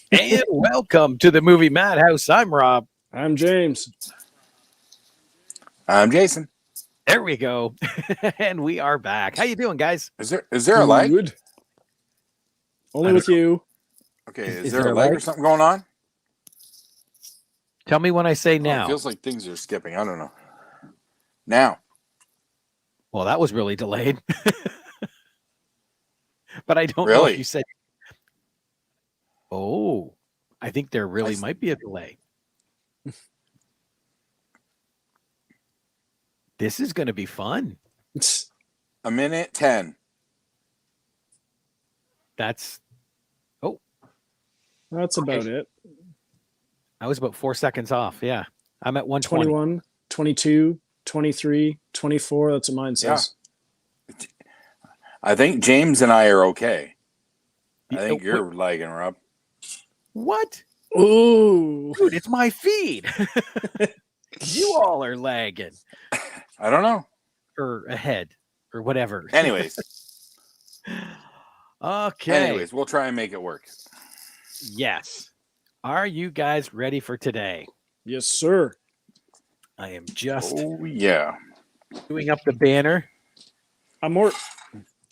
And welcome to the Movie Madhouse. I'm Rob. I'm James. I'm Jason. There we go. And we are back. How you doing, guys? Is there a lag? Good. Only with you. Okay, is there a lag or something going on? Tell me when I say now. It feels like things are skipping. I don't know. Now. Well, that was really delayed. But I don't know Really? if you said. Oh, I think there really might be a delay. This is going to be fun. A minute 10. That's about it. I was about 4 seconds off. Yeah. I'm at 120. 21, 22, 23, 24. That's what mine says. Yeah. I think James and I are okay. I think you're lagging, Rob. What? Ooh. Dude, it's my feed. You all are lagging. I don't know. Or ahead. Or whatever. Anyways. Okay. Anyways, we'll try and make it work. Yes. Are you guys ready for today? Yes, sir. I am just doing up the banner. I'm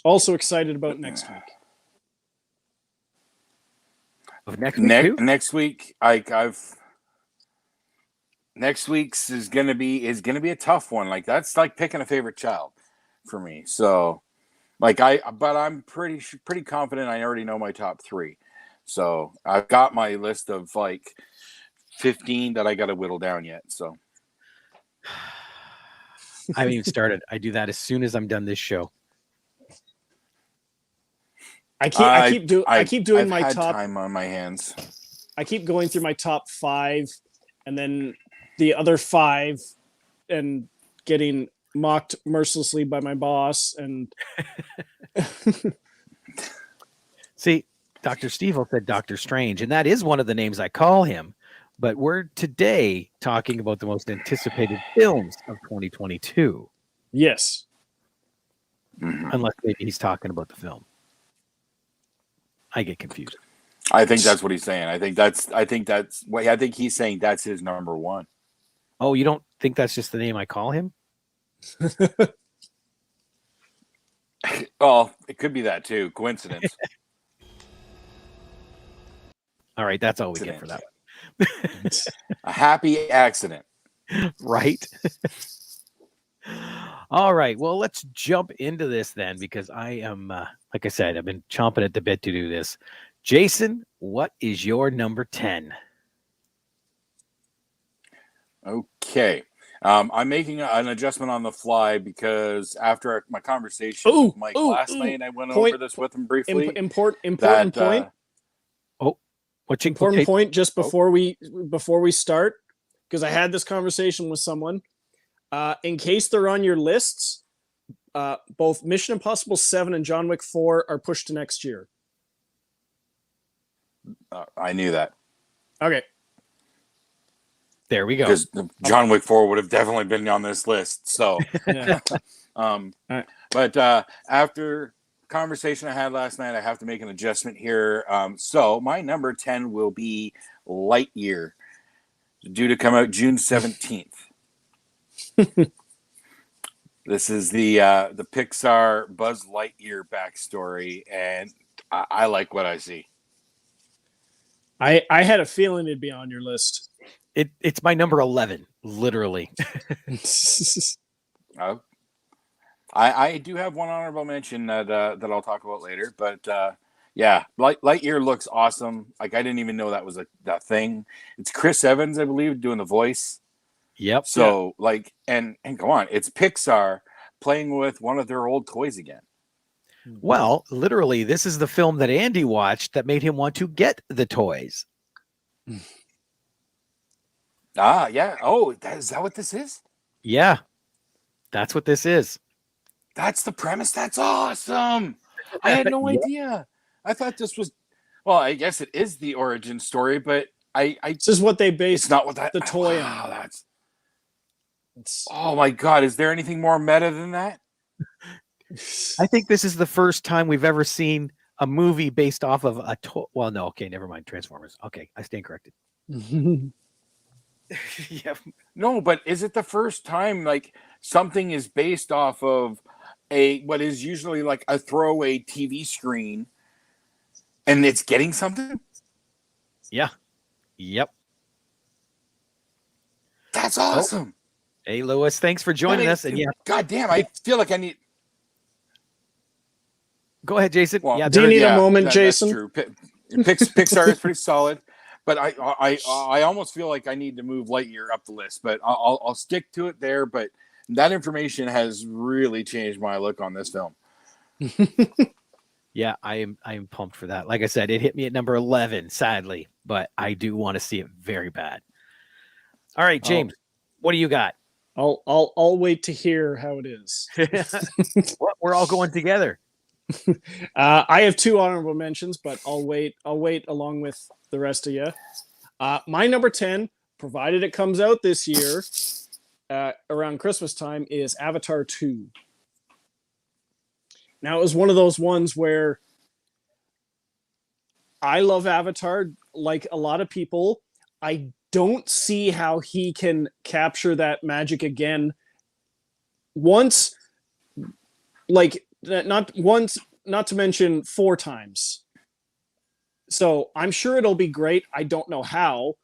also excited about next week. Of next week, next week, next week's is gonna be a tough one. Like that's like picking a favorite child for me. So, but I'm pretty confident. I already know my top 3. So I've got my list of like 15 that I got to whittle down yet. So I haven't even started. I do that as soon as I'm done this show. I keep doing my top time on my hands. I keep going through my top 5 and then the other 5 and getting mocked mercilessly by my boss and See, Dr. Stevel said Dr. Strange, and that is one of the names I call him. But we're today talking about the most anticipated films of 2022. Yes. Mm-hmm. Unless maybe he's talking about the film. I get confused. I think that's what he's saying. I think he's saying that's his number 1. Oh, you don't think that's just the name I call him? Oh, it could be that too. Coincidence. All right, that's all we get for that one. A happy accident. Right? All right, well, let's jump into this then, because I am, like I said, I've been chomping at the bit to do this. Jason, what is your number 10? Okay. I'm making an adjustment on the fly because after my conversation with Mike last night, I went over this with him briefly. Important point. What's important point just before we start, because I had this conversation with someone. In case they're on your lists, both Mission Impossible 7 and John Wick 4 are pushed to next year. I knew that. Okay. There we go. Because John Wick 4 would have definitely been on this list. So, Yeah. Right. But after conversation I had last night, I have to make an adjustment here. So my number 10 will be Lightyear, due to come out June 17th. This is the Pixar Buzz Lightyear backstory, and I like what I see. I had a feeling it'd be on your list. It's my number 11, literally. I do have one honorable mention that I'll talk about later, but yeah, Lightyear looks awesome. Like I didn't even know that was that thing. It's Chris Evans, I believe, doing the voice. Yep. So like, and go on, it's Pixar playing with one of their old toys again. Well, literally, this is the film that Andy watched that made him want to get the toys. Yeah. Oh, is that what this is? Yeah, that's what this is. That's the premise. That's awesome. I had no Yep. idea. I thought this was. Well, I guess it is the origin story, but I This is what they it's based not what that the toy wow, on. that's It's, oh my god, is there anything more meta than that? I think this is the first time we've ever seen a movie based off of a toy. Well, no, okay, never mind. Transformers. Okay, I stand corrected. Yeah. No, but is it the first time like something is based off of a what is usually like a throwaway TV screen and it's getting something? Yeah. Yep. That's awesome. Hey, Lewis, thanks for joining us. And yeah, God damn, I feel like I need. go ahead, Jason. Well, yeah, do you need a moment, that's Jason? true. Pixar is pretty solid, but I almost feel like I need to move Lightyear up the list. But I'll stick to it there. But that information has really changed my look on this film. yeah, I am pumped for that. Like I said, it hit me at number 11, sadly, but I do want to see it very bad. All right, James, what do you got? I'll wait to hear how it is. Well, we're all going together. I have 2 honorable mentions, but I'll wait along with the rest of you. My number 10, provided it comes out this year around Christmas time, is Avatar 2. Now, it was one of those ones where I love Avatar like a lot of people. I don't see how he can capture that magic again once, like not once, not to mention 4 times. So I'm sure it'll be great. I don't know how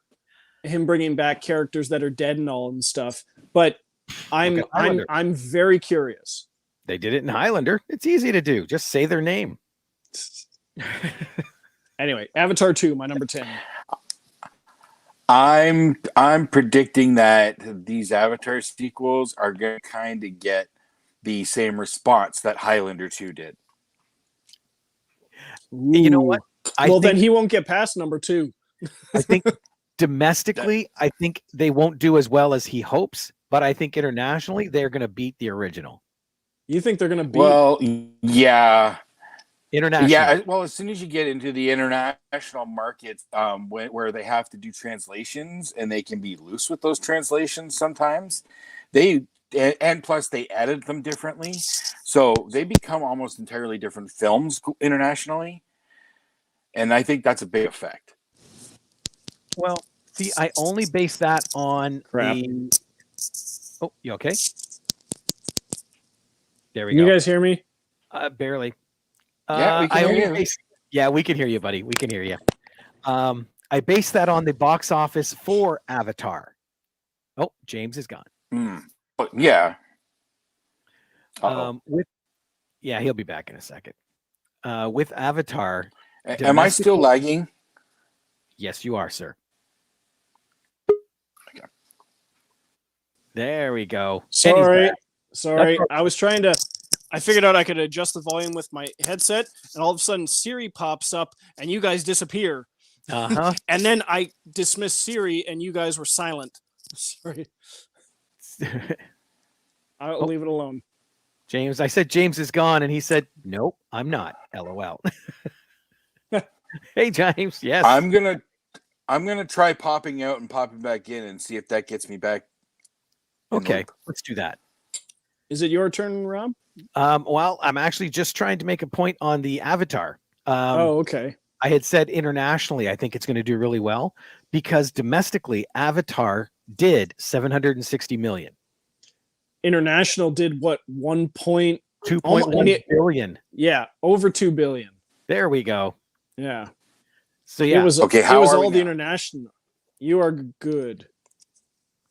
him bringing back characters that are dead and all and stuff, but I'm very curious. They did it in Highlander. It's easy to do. Just say their name. Anyway, Avatar 2, my number 10. I'm predicting that these Avatar sequels are going to kind of get the same response that Highlander 2 did. You know what? Then he won't get past number 2. I think domestically, I think they won't do as well as he hopes, but I think internationally, they're going to beat the original. You think they're going to beat? Well, yeah. International. Yeah, well, as soon as you get into the international markets, where they have to do translations and they can be loose with those translations sometimes, and plus they edit them differently, so they become almost entirely different films internationally, and I think that's a big effect. Well, see, I only base that on the. Oh, you okay? There we go. You guys hear me? Barely. Yeah, we can hear you. Yeah, we can hear you, buddy. We can hear you. I base that on the box office for Avatar. Oh, James is gone. Yeah. He'll be back in a second. With Avatar. Am I still lagging? Yes, you are, sir. Okay. There we go. Sorry. I was trying to. I figured out I could adjust the volume with my headset, and all of a sudden Siri pops up, and you guys disappear. And then I dismiss Siri, and you guys were silent. Sorry. I'll leave it alone. James, I said James is gone, and he said, "Nope, I'm not." LOL. Hey, James. Yes. I'm gonna try popping out and popping back in and see if that gets me back. Okay, let's do that. Is it your turn, Rob? Well, I'm actually just trying to make a point on the Avatar. Okay. I had said internationally, I think it's going to do really well because domestically, Avatar did 760 million. International did what? 2.1 billion. Yeah, over 2 billion. There we go. Yeah. So yeah. It was okay. It was all the international. You are good.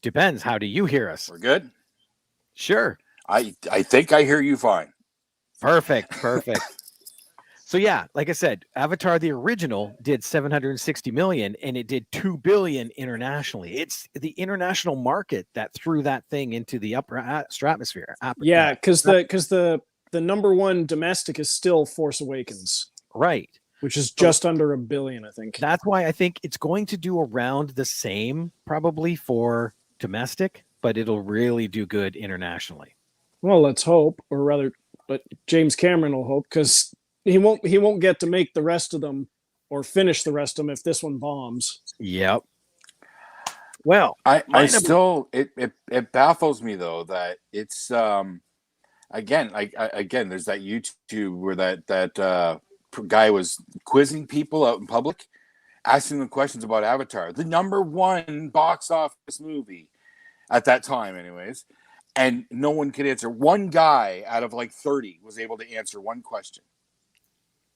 Depends. How do you hear us? We're good. Sure. I think I hear you fine. Perfect. So yeah, like I said, Avatar the original did 760 million and it did 2 billion internationally. It's the international market that threw that thing into the upper stratosphere. Yeah, because the number one domestic is still Force Awakens. Right. which is just under $1 billion, I think. That's why I think it's going to do around the same probably for domestic, but it'll really do good internationally. Well, let's hope, or rather, but James Cameron will hope, because he won't get to make the rest of them or finish the rest of them if this one bombs. Yep. Well, it baffles me though that it's again there's that YouTube where that guy was quizzing people out in public, asking them questions about Avatar, the #1 box office movie at that time, anyways, and no one could answer. One guy out of like 30 was able to answer one question.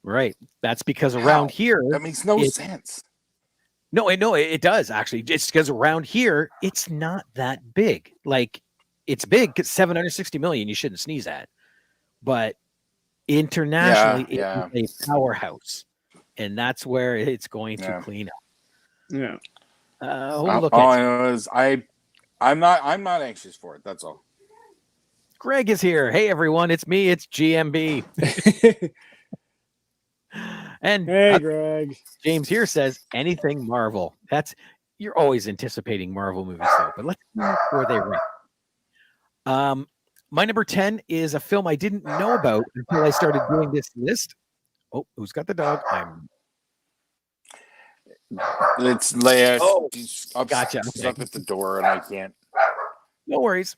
Right. That's because around here that makes no sense. No, it does actually. It's because around here it's not that big. Like it's big because 760 million. You shouldn't sneeze at, but internationally it's a powerhouse, and that's where it's going to clean up. Yeah. All I know is I'm not anxious for it. That's all. Greg is here. Hey everyone, it's me. It's GMB. And hey, Greg. James here says anything Marvel. You're always anticipating Marvel movies, though. But let's see where they rank. My number 10 is a film I didn't know about until I started doing this list. Oh, who's got the dog? It's Leia. Oh, gotcha. She's up at the door, and I can't. No worries.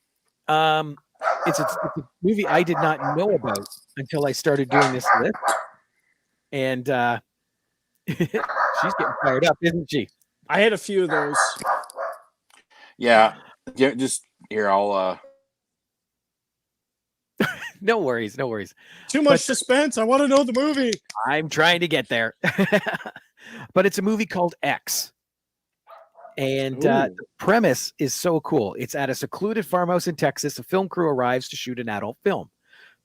It's a movie I did not know about until I started doing this list. And she's getting fired up, isn't she? I had a few of those. Yeah, just here. I'll. No worries. Too much suspense. I want to know the movie. I'm trying to get there. But it's a movie called X. And the premise is so cool. It's at a secluded farmhouse in Texas. A film crew arrives to shoot an adult film.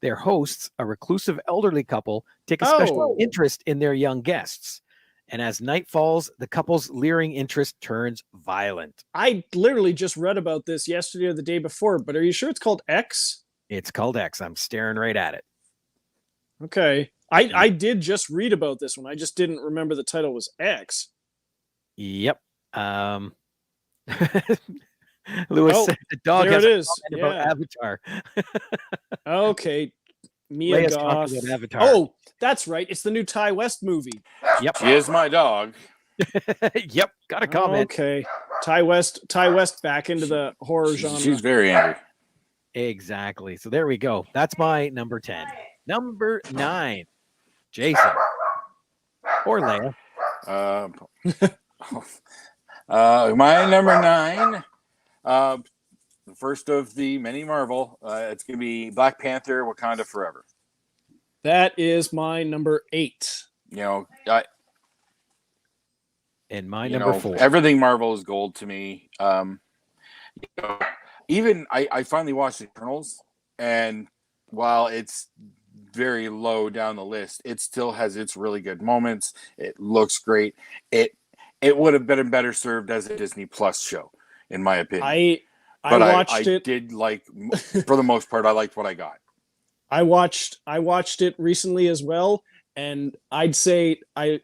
Their hosts, a reclusive elderly couple, take a special interest in their young guests. And as night falls, the couple's leering interest turns violent. I literally just read about this yesterday or the day before, but are you sure it's called X? It's called X. I'm staring right at it. Okay. I did just read about this one. I just didn't remember the title was X. Yep. Lewis said the dog has a comment about Avatar. Okay. Mia Goth. Avatar. Oh, that's right. It's the new Ty West movie. Yep. She is my dog. Yep. Got a comment. Okay. Ty West back into the horror genre. She's very angry. Exactly. So there we go. That's my number 10. Number 9. Jason. Or Leia. My number 9. The first of the many Marvel. It's going to be Black Panther: Wakanda Forever. That is my number 8. And my number 4. Everything Marvel is gold to me. Even I finally watched Eternals, and while it's very low down the list, it still has its really good moments. It looks great. It would have been better served as a Disney Plus show, in my opinion. I watched it. Did like, for the most part, I liked what I got. I watched it recently as well, and I'd say I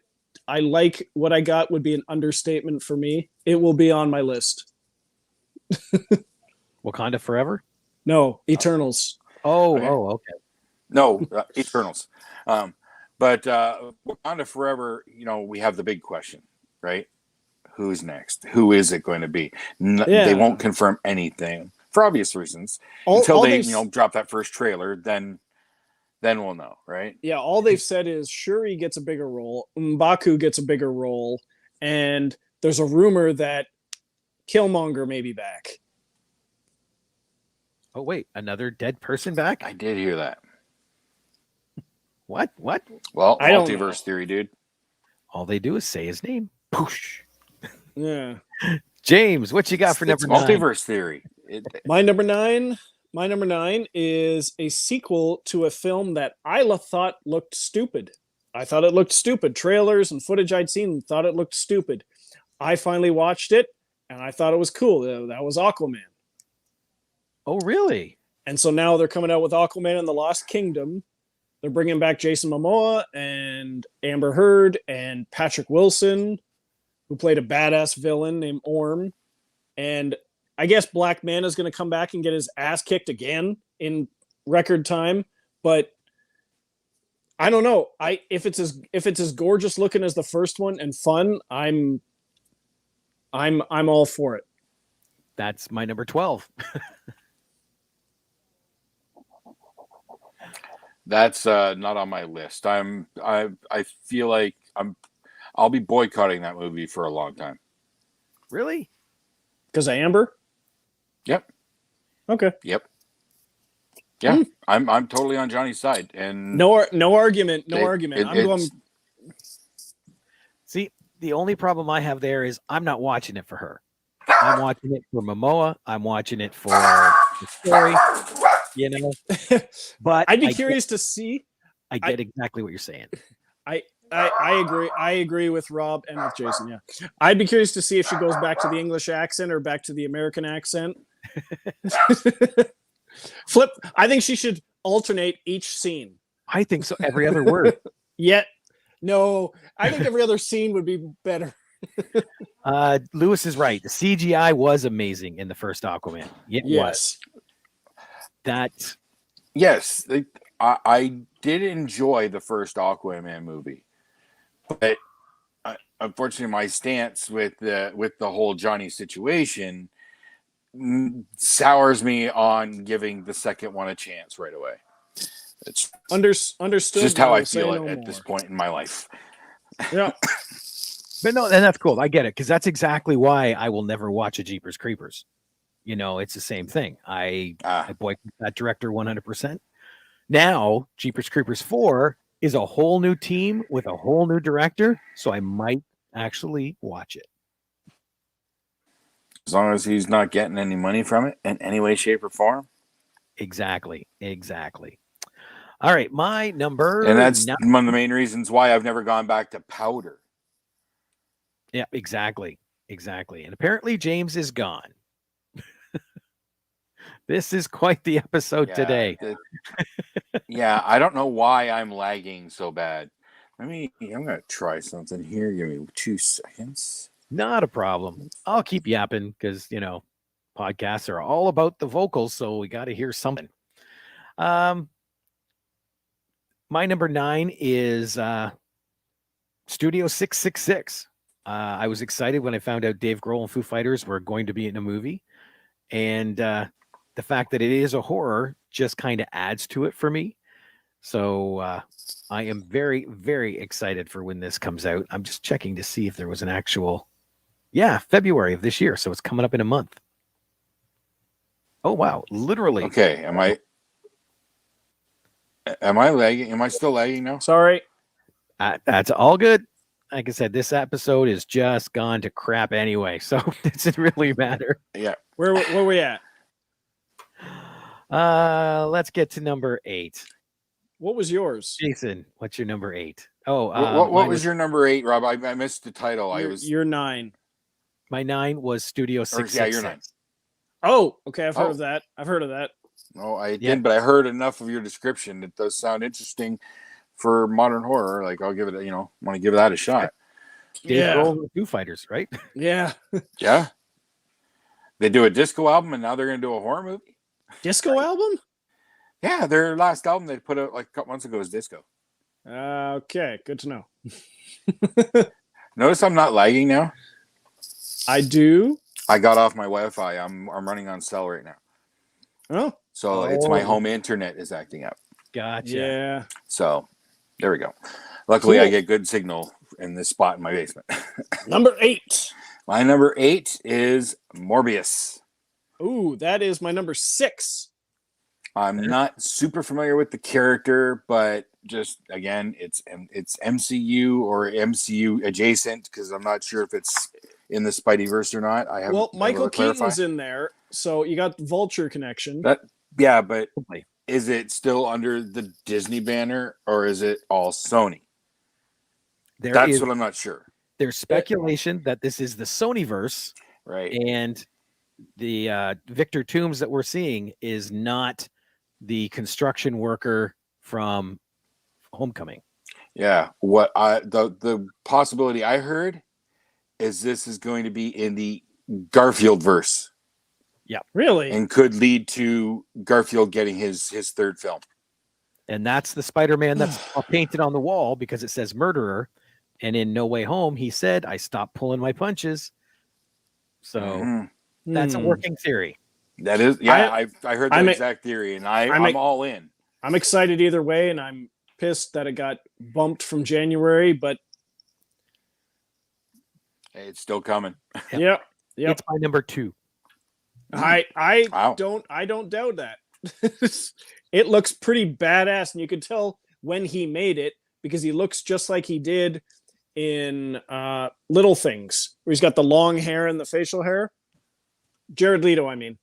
like what I got would be an understatement for me. It will be on my list. Wakanda Forever? No, Eternals. Okay. No, Eternals. But Wakanda Forever, we have the big question, right? Who's next? Who is it going to be? They won't confirm anything for obvious reasons until they drop that first trailer. Then we'll know, right? Yeah, all they've said is Shuri gets a bigger role, M'Baku gets a bigger role, and there's a rumor that Killmonger may be back. Oh wait, another dead person back? I did hear that. What? Well, multiverse theory, dude. All they do is say his name. Poosh. Yeah. James, what you got for number 9? Multiverse theory. My number 9 is a sequel to a film that I thought looked stupid. I thought it looked stupid. Trailers and footage I'd seen thought it looked stupid. I finally watched it, and I thought it was cool. That was Aquaman. Oh, really? And so now they're coming out with Aquaman and the Lost Kingdom. They're bringing back Jason Momoa and Amber Heard and Patrick Wilson, who played a badass villain named Orm. And I guess Black Manta is going to come back and get his ass kicked again in record time. But I don't know. If it's as gorgeous looking as the first one and fun, I'm all for it. That's my number 12. That's not on my list. I feel like I'll be boycotting that movie for a long time. Really? Because of Amber? Yep. Okay. Yep. Yeah, I'm totally on Johnny's side, and no argument. I'm going. See, the only problem I have there is I'm not watching it for her. I'm watching it for Momoa. I'm watching it for the story. You know, but I'd be curious to see. I get exactly what you're saying. I agree. I agree with Rob and with Jason. Yeah, I'd be curious to see if she goes back to the English accent or back to the American accent. Flip. I think she should alternate each scene. I think so. Every other word. Yet, no. I think every other scene would be better. Lewis is right. The CGI was amazing in the first Aquaman. It was. Yes, I did enjoy the first Aquaman movie, but unfortunately, my stance with the whole Johnny situation sours me on giving the second one a chance right away. It's understood. Just how I feel at this point in my life. Yeah. But no, and that's cool. I get it, because that's exactly why I will never watch a Jeepers Creepers. You know, it's the same thing. I boycott that director 100%. Now, Jeepers Creepers 4 is a whole new team with a whole new director, so I might actually watch it. As long as he's not getting any money from it in any way, shape, or form. Exactly. All right, my number. And that's one of the main reasons why I've never gone back to Powder. Yeah, exactly. And apparently James is gone. This is quite the episode today. Yeah, I don't know why I'm lagging so bad. I'm going to try something here. Give me 2 seconds. Not a problem. I'll keep yapping because, you know, podcasts are all about the vocals, so we got to hear something. My number 9 is Studio 666. I was excited when I found out Dave Grohl and Foo Fighters were going to be in a movie. And the fact that it is a horror just kind of adds to it for me. So I am very, very excited for when this comes out. I'm just checking to see if there was an actual... Yeah, February of this year. So it's coming up in a month. Oh, wow. Literally. Okay. Am I lagging? Am I still lagging now? Sorry. That's all good. Like I said, this episode is just gone to crap anyway. So it doesn't really matter. Yeah. Where we at? Let's get to number 8. What was yours? Jason, what's your number 8? Oh, what was your number 8, Rob? I missed the title. You're 9. My 9 was Studio 666. Yeah, you're 9. Oh, okay. I've heard of that. No, I didn't, but I heard enough of your description. It does sound interesting for modern horror. Like, I'll give it, want to give that a shot. Dave Grohl and Foo Fighters, right? Yeah. Yeah. They do a disco album, and now they're going to do a horror movie. Disco album? Yeah, their last album they put out like a couple months ago is disco. Okay, good to know. Notice I'm not lagging now. I do. I got off my Wi-Fi. I'm running on cell right now. Oh. So it's my home internet is acting up. Gotcha. Yeah. So there we go. Luckily, Cool. I get good signal in this spot in my basement. Number 8. My number 8 is Morbius. Ooh, that is my number 6. I'm not super familiar with the character, but just again, it's MCU or MCU adjacent because I'm not sure if it's in the Spideyverse or not. Michael Keaton's in there, so you got Vulture connection. But is it still under the Disney banner or is it all Sony? That's what I'm not sure. There's speculation that this is the Sonyverse, right? And the Victor Toombs that we're seeing is not the construction worker from Homecoming. Yeah. What the possibility I heard is this is going to be in the Garfield verse Really? and could lead to Garfield getting his third film. And that's the Spider-Man that's painted on the wall because it says murderer. And in No Way Home, he said, I stopped pulling my punches. So that's a working theory. That is, yeah, I heard that I'm exact theory, and I'm all in. I'm excited either way, and I'm pissed that it got bumped from January, but It's still coming. yep. It's my number 2. I Wow. don't doubt that. It looks pretty badass, and you could tell when he made it because he looks just like he did in Little Things, where he's got the long hair and the facial hair. Jared Leto, I mean.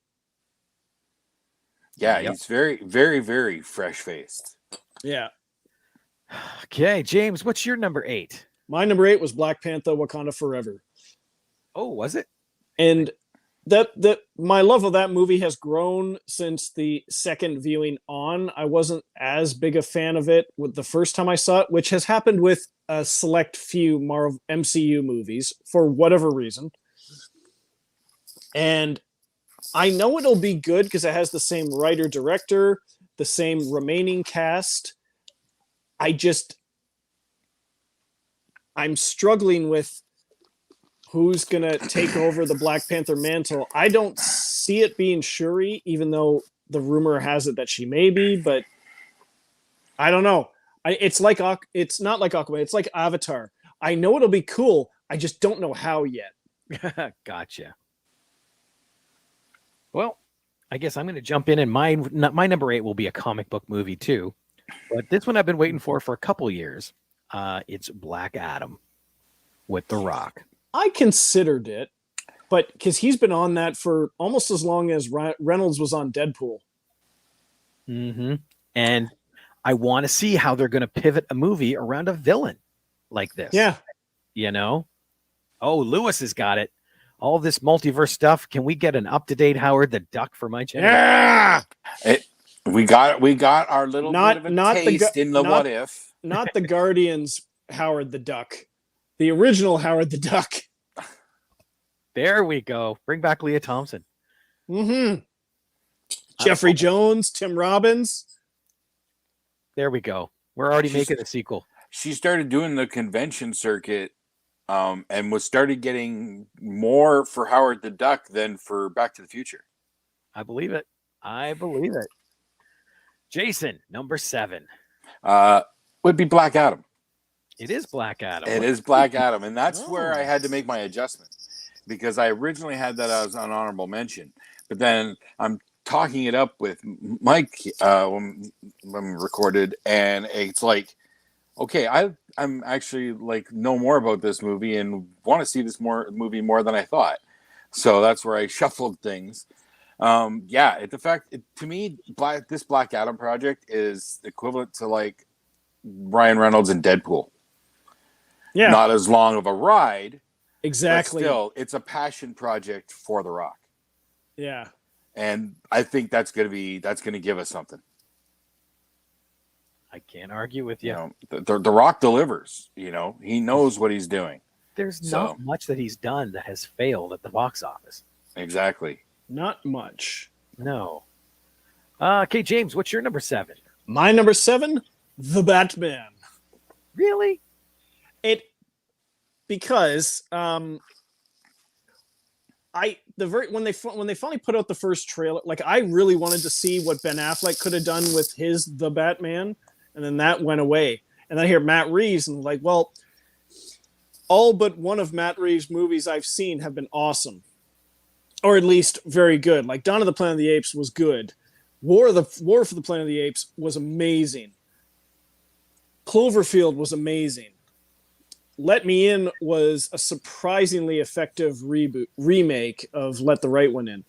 Yeah, he's very, very, very fresh faced. Yeah. Okay, James, what's your number 8? My number 8 was Black Panther: Wakanda Forever. Oh, was it? And that my love of that movie has grown since the second viewing on. I wasn't as big a fan of it with the first time I saw it, which has happened with a select few Marvel MCU movies for whatever reason. And I know it'll be good because it has the same writer director, the same remaining cast. I'm struggling with who's going to take over the Black Panther mantle. I don't see it being Shuri, even though the rumor has it that she may be, but I don't know. It's not like Aquaman. It's like Avatar. I know it'll be cool. I just don't know how yet. Gotcha. Well, I guess I'm going to jump in, and my number 8 will be a comic book movie too. But this one I've been waiting for a couple years. It's Black Adam with The Rock. I considered it, but because he's been on that for almost as long as Reynolds was on Deadpool. Mm-hmm. And I want to see how they're going to pivot a movie around a villain like this. Yeah. You know? Oh, Lewis has got it. All this multiverse stuff. Can we get an up-to-date Howard the Duck for my channel? Yeah. We got our little bit of a taste in the what if. Not the Guardians Howard the Duck. The original Howard the Duck. There we go. Bring back Leah Thompson. Mm-hmm. Jeffrey Jones, Tim Robbins. There we go. We're already making a sequel. She started doing the convention circuit and started getting more for Howard the Duck than for Back to the Future. I believe it. Jason, number 7. Would be Black Adam. It is Black Adam. It is Black Adam, and that's where I had to make my adjustment because I originally had that as an honorable mention, but then I'm talking it up with Mike when we recorded, and it's like, okay, I'm actually like know more about this movie and want to see this movie more than I thought, so that's where I shuffled things. To me, this Black Adam project is equivalent to like Ryan Reynolds and Deadpool. Yeah. Not as long of a ride. Exactly. But still, it's a passion project for The Rock. Yeah. And I think that's going to give us something. I can't argue with you. The Rock delivers, he knows what he's doing. There's not much that he's done that has failed at the box office. Exactly. Not much. No. Okay, James, what's your number 7? My number 7, The Batman. Really? Because when they finally put out the first trailer, like I really wanted to see what Ben Affleck could have done with his The Batman, and then that went away. And then I hear Matt Reeves, and like, well, all but one of Matt Reeves' movies I've seen have been awesome, or at least very good. Like Dawn of the Planet of the Apes was good. War for the Planet of the Apes was amazing. Cloverfield was amazing. Let Me In was a surprisingly effective remake of Let the Right One In.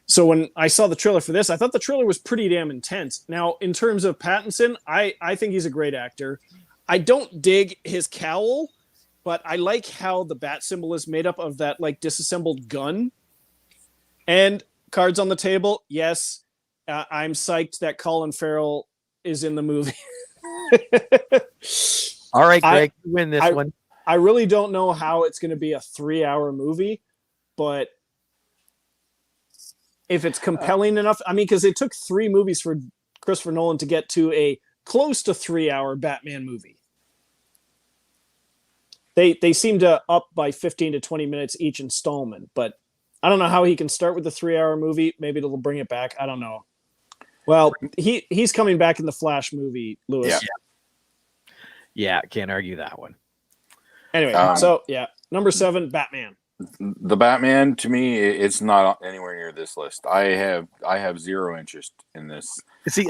So when I saw the trailer for this, I thought the trailer was pretty damn intense. Now, in terms of Pattinson, I think he's a great actor. I don't dig his cowl, but I like how the bat symbol is made up of that like disassembled gun. And cards on the table, yes, I'm psyched that Colin Farrell is in the movie. All right, Greg, you win this one. I really don't know how it's going to be a 3-hour movie, but if it's compelling enough, I mean, because it took 3 movies for Christopher Nolan to get to a close to 3-hour Batman movie. They seem to up by 15 to 20 minutes each installment, but I don't know how he can start with a 3-hour movie. Maybe it'll bring it back. I don't know. Well, he's coming back in the Flash movie, Lewis. Yeah, can't argue that one. Anyway, number 7, Batman. The Batman, to me, it's not anywhere near this list. I have zero interest in this. See,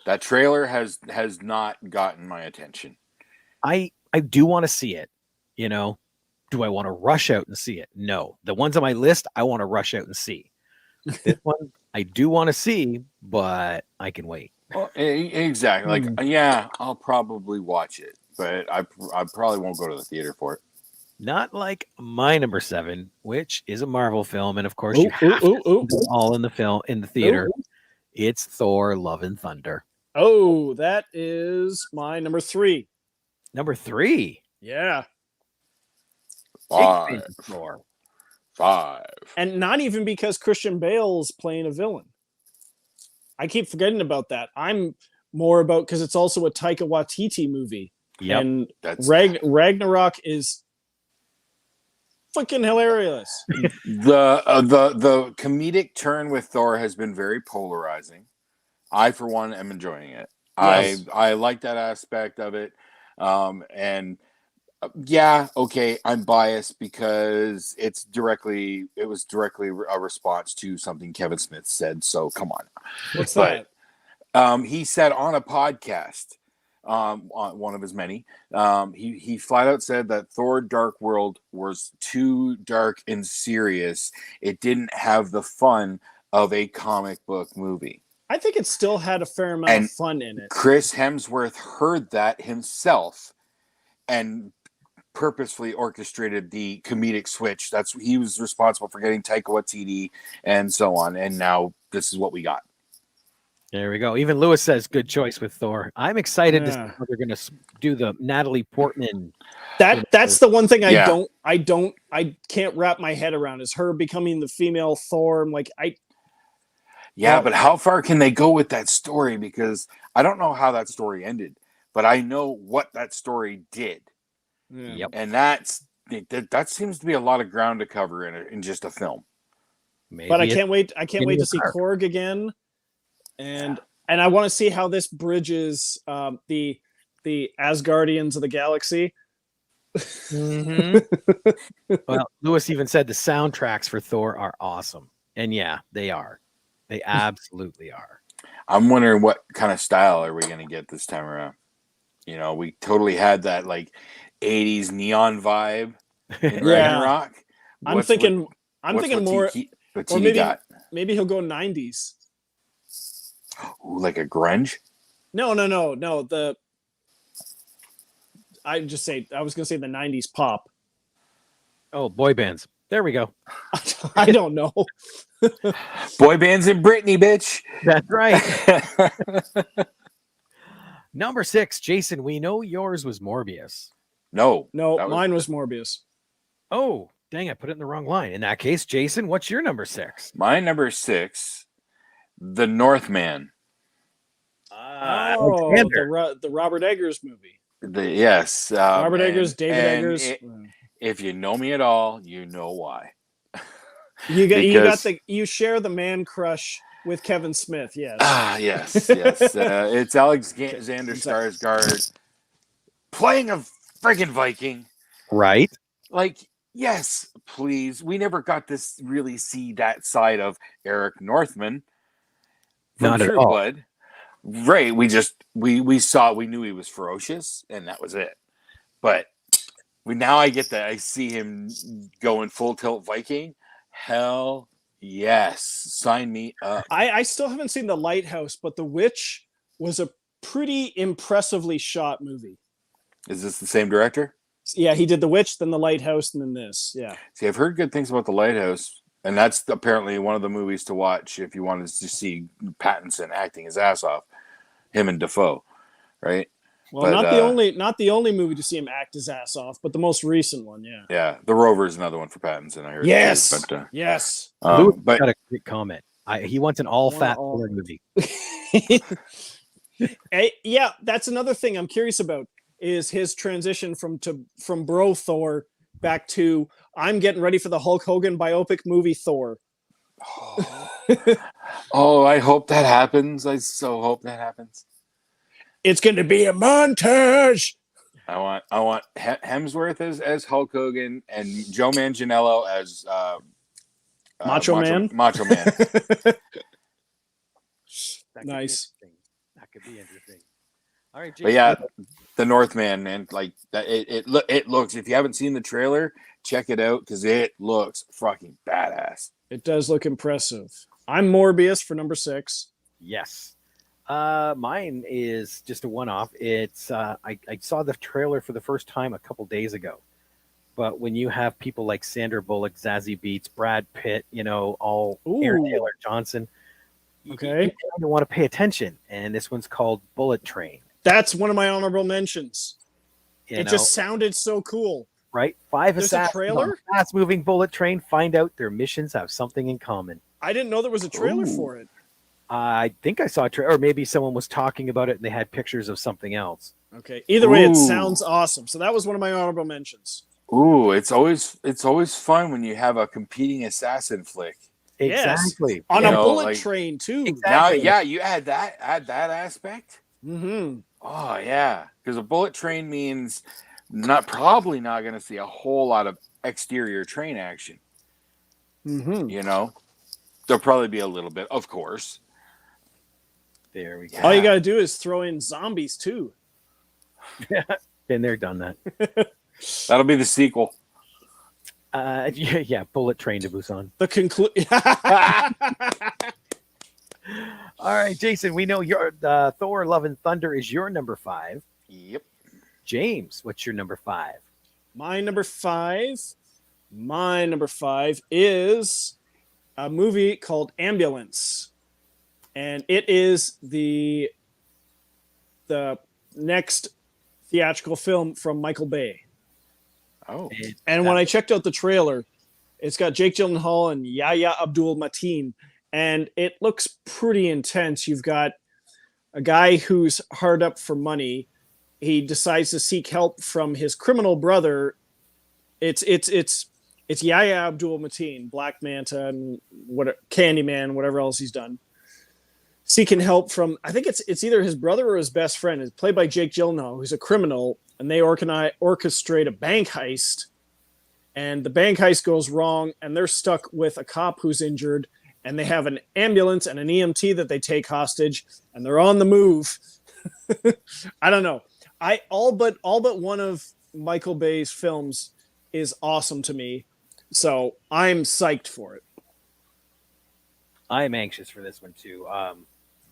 that trailer has not gotten my attention. I do want to see it. You know, do I want to rush out and see it? No. The ones on my list, I want to rush out and see. This one, I do want to see, but I can wait. Well, exactly. I'll probably watch it, but I probably won't go to the theater for it. Not like my number 7, which is a Marvel film, and of course you have to see them all in the theater. It's Thor: Love and Thunder. Oh, that is my number 3. Number 3. Yeah. 5. And not even because Christian Bale's playing a villain. I keep forgetting about that. I'm more about because it's also a Taika Waititi movie. Yep. And Ragnarok is fucking hilarious. The comedic turn with Thor has been very polarizing. I, for one, am enjoying it. Yes. I like that aspect of it. I'm biased because it was directly a response to something Kevin Smith said. So come on. What's that? He said on a podcast, on one of his many, he flat out said that Thor: Dark World was too dark and serious. It didn't have the fun of a comic book movie. I think it still had a fair amount of fun in it. Chris Hemsworth heard that himself and purposefully orchestrated the comedic switch. He was responsible for getting Taika Waititi and so on. And now this is what we got. There we go. Even Lewis says good choice with Thor. I'm excited to see how they're going to do the Natalie Portman. That's the one thing I can't wrap my head around is her becoming the female Thor. I'm like, but how far can they go with that story? Because I don't know how that story ended, but I know what that story did. Yep. And that seems to be a lot of ground to cover in just a film. Maybe but I can't wait to see Korg again. And I want to see how this bridges the Asgardians of the galaxy. Mm-hmm. Well, Lewis even said the soundtracks for Thor are awesome. And yeah, they are. They absolutely are. I'm wondering what kind of style are we going to get this time around? You know, we totally had that like 80s neon vibe in Ragnarok. I'm thinking more maybe he'll go 90s. Ooh, like a grunge? No. I was going to say the 90s pop. Oh, boy bands. There we go. I don't know. Boy bands and Britney, bitch. That's right. Number 6, Jason, we know yours was Morbius. No, mine was Morbius. Oh, dang, I put it in the wrong line. In that case, Jason, what's your number 6? My number 6, The Northman. The Robert Eggers movie. Robert Eggers, David Eggers. If you know me at all, you know why. You share the man crush with Kevin Smith. Yes. Yes. It's Alexander Skarsgård playing a friggin' Viking. Right. Like, yes, please. We never got to really see that side of Eric Northman from Not True at all. Blood. Right. We knew he was ferocious, and that was it. But now I see him going full tilt Viking. Hell yes. Sign me up. I still haven't seen The Lighthouse, but The Witch was a pretty impressively shot movie. Is this the same director? Yeah, he did The Witch, then The Lighthouse, and then this. Yeah. See, I've heard good things about The Lighthouse, and that's apparently one of the movies to watch if you wanted to see Pattinson acting his ass off, him and Dafoe. right? Well, But, not the only movie to see him act his ass off, but the most recent one, yeah. Yeah, The Rover is another one for Pattinson. I heard. Yes, Too, yes. Louis but got a great comment. He wants an all-fat Thor movie. Yeah, that's another thing I'm curious about is his transition from bro Thor back to I'm getting ready for the Hulk Hogan biopic movie Thor. Oh, I hope that happens. I so hope that happens. It's going to be a montage. I want Hemsworth as Hulk Hogan and Joe Manganiello as Macho Man. Macho Man. Nice. That could be interesting. All right, Jason. But yeah, the Northman, man, like that. It looks. If you haven't seen the trailer, check it out because it looks fucking badass. It does look impressive. I'm Morbius for number 6. Yes. Mine is just a one-off. It's I saw the trailer for the first time a couple days ago. But when you have people like Sandra Bullock, Zazie Beetz, Brad Pitt, all Aaron Taylor Johnson, okay, you don't want to pay attention. And this one's called Bullet Train. That's one of my honorable mentions. It just sounded so cool. Right? 5 There's assassins a trailer? on a fast-moving bullet train find out their missions have something in common. I didn't know there was a trailer for it. I think I saw a trailer, or maybe someone was talking about it and they had pictures of something else. Okay. Either way, it sounds awesome. So that was one of my honorable mentions. Ooh, it's always fun when you have a competing assassin flick. Exactly. Yes. On a bullet train too. Exactly. Now, yeah, you add that aspect. Mm-hmm. Oh yeah, because a bullet train means probably not going to see a whole lot of exterior train action. Mm-hmm. There'll probably be a little bit, of course. There we go. All you got to do is throw in zombies too. Been there, done that. That'll be the sequel. Yeah, Bullet Train to Busan. The conclusion. All right, Jason, we know your Thor: Love and Thunder is your number 5. Yep. James, what's your number 5? My number 5 is a movie called Ambulance. And it is the next theatrical film from Michael Bay. Oh. And when I checked out the trailer, it's got Jake Gyllenhaal and Yahya Abdul-Mateen, and it looks pretty intense. You've got a guy who's hard up for money. He decides to seek help from his criminal brother. It's Yahya Abdul-Mateen, Black Manta, and Candyman, whatever else he's done. Seeking help from, I think it's either his brother or his best friend. It's played by Jake Gyllenhaal, who's a criminal, and they orchestrate a bank heist. And the bank heist goes wrong, and they're stuck with a cop who's injured, and they have an ambulance and an EMT that they take hostage, and they're on the move. I don't know. All but one of Michael Bay's films is awesome to me, so I'm psyched for it. I'm anxious for this one too.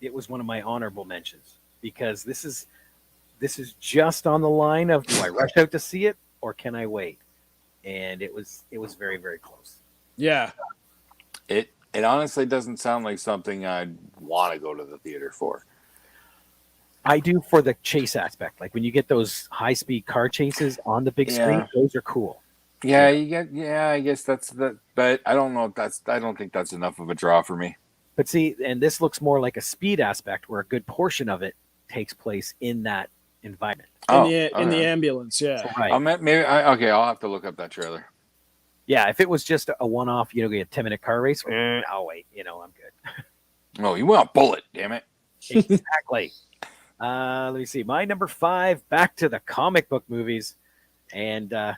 It was one of my honorable mentions because this is just on the line of do I rush out to see it or can I wait? And it was very, very close. Yeah. It honestly doesn't sound like something I'd want to go to the theater for. I do for the chase aspect. Like when you get those high-speed car chases on the big screen, those are cool. Yeah, I guess that's the, but I don't know if I don't think that's enough of a draw for me. But see, and this looks more like a speed aspect where a good portion of it takes place in that environment. In the ambulance, yeah. So, right. I'll have to look up that trailer. Yeah, if it was just a one-off, get a 10-minute car race, I'll wait. I'm good. Oh, you want a bullet, damn it. Exactly. Let me see. My number 5, back to the comic book movies. And I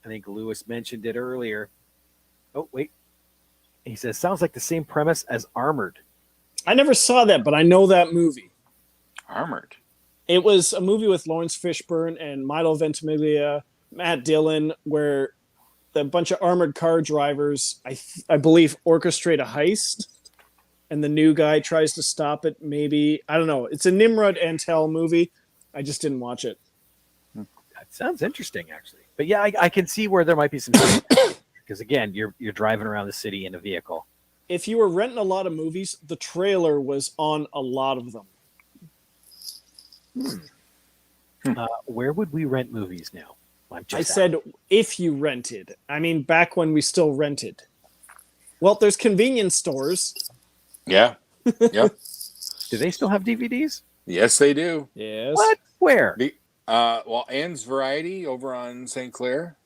think Lewis mentioned it earlier. Oh, wait. He says, sounds like the same premise as Armored. I never saw that, but I know that movie. Armored. It was a movie with Lawrence Fishburne and Milo Ventimiglia, Matt Dillon, where a bunch of armored car drivers, I believe, orchestrate a heist, and the new guy tries to stop it. Maybe, I don't know. It's a Nimrod Antel movie. I just didn't watch it. That sounds interesting, actually. But yeah, I can see where there might be some because again, you're driving around the city in a vehicle. If you were renting a lot of movies, the trailer was on a lot of them. Where would we rent movies now? I said if you rented. I mean, back when we still rented. Well, there's convenience stores. Yeah. Yep. Do they still have DVDs? Yes, they do. Yes. What? Where? Well, Ann's Variety over on St. Clair.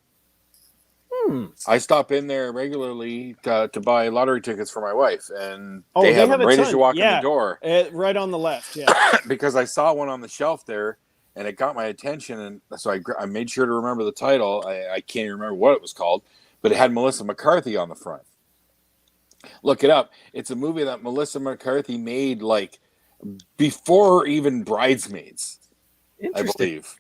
Hmm. I stop in there regularly to buy lottery tickets for my wife, and They have have them a right as ton. you walk in Yeah. the door. Right on the left, yeah. Because I saw one on the shelf there, and it got my attention, and so I made sure to remember the title. I can't even remember what it was called, but it had Melissa McCarthy on the front. Look it up. It's a movie that Melissa McCarthy made like before even Bridesmaids, I Interesting. believe.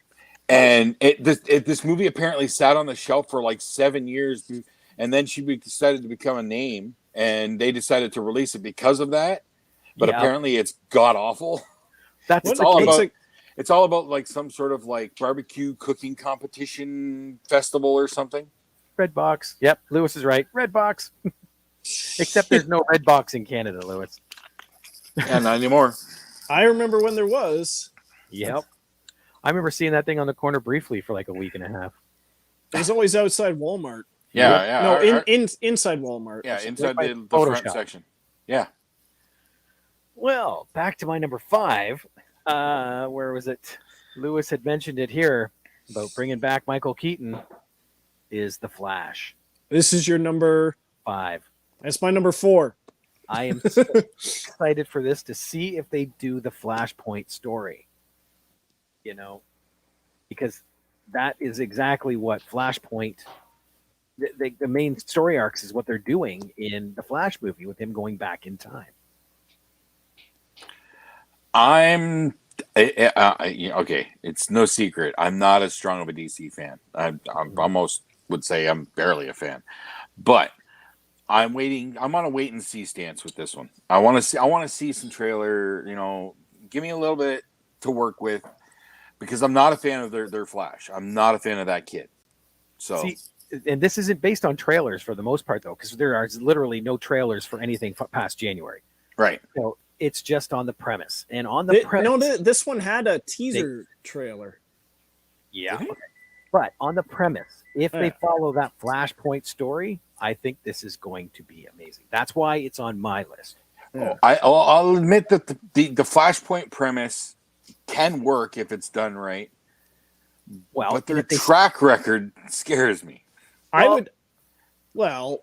And this movie apparently sat on the shelf for like 7 years, and then she decided to become a name, and they decided to release it because of that. But Yeah. apparently, it's god awful. That's It's the all case. about it's all about like some sort of like barbecue cooking competition festival or something. Red box. Yep, Lewis is right. Red box. Except there's no red box in Canada, Lewis. Yeah, not anymore. I remember when there was. Yep. I remember seeing that thing on the corner briefly for like a week and a half. It was always outside Walmart. Yeah, yeah. No, inside Walmart. Yeah, inside by the Photoshop. front section. Yeah. Well, back to my number 5. Where was it? Lewis had mentioned it here about bringing back Michael Keaton. Is The Flash This is your number 5? That's my number 4. I am so excited for this to see if they do the Flashpoint story. You know, because that is exactly what Flashpoint. The main story arcs is what they're doing in the Flash movie with him going back in time. Okay. It's no secret. I'm not as strong of a DC fan. I'm almost would say I'm barely a fan, but I'm waiting. I'm on a wait and see stance with this one. I want to see some trailer. You know, give me a little bit to work with because I'm not a fan of their Flash. I'm not a fan of that kid. So. See, and this isn't based on trailers for the most part, though, because there are literally no trailers for anything past January. Right. So it's just on the premise, and on the premise. No, this one had a teaser trailer. Yeah. Okay. But on the premise, if they Yeah. follow that Flashpoint story, I think this is going to be amazing. That's why it's on my list. Yeah. I'll admit that the Flashpoint premise can work if it's done right. Well, But their if they- track record scares me. I would. Well,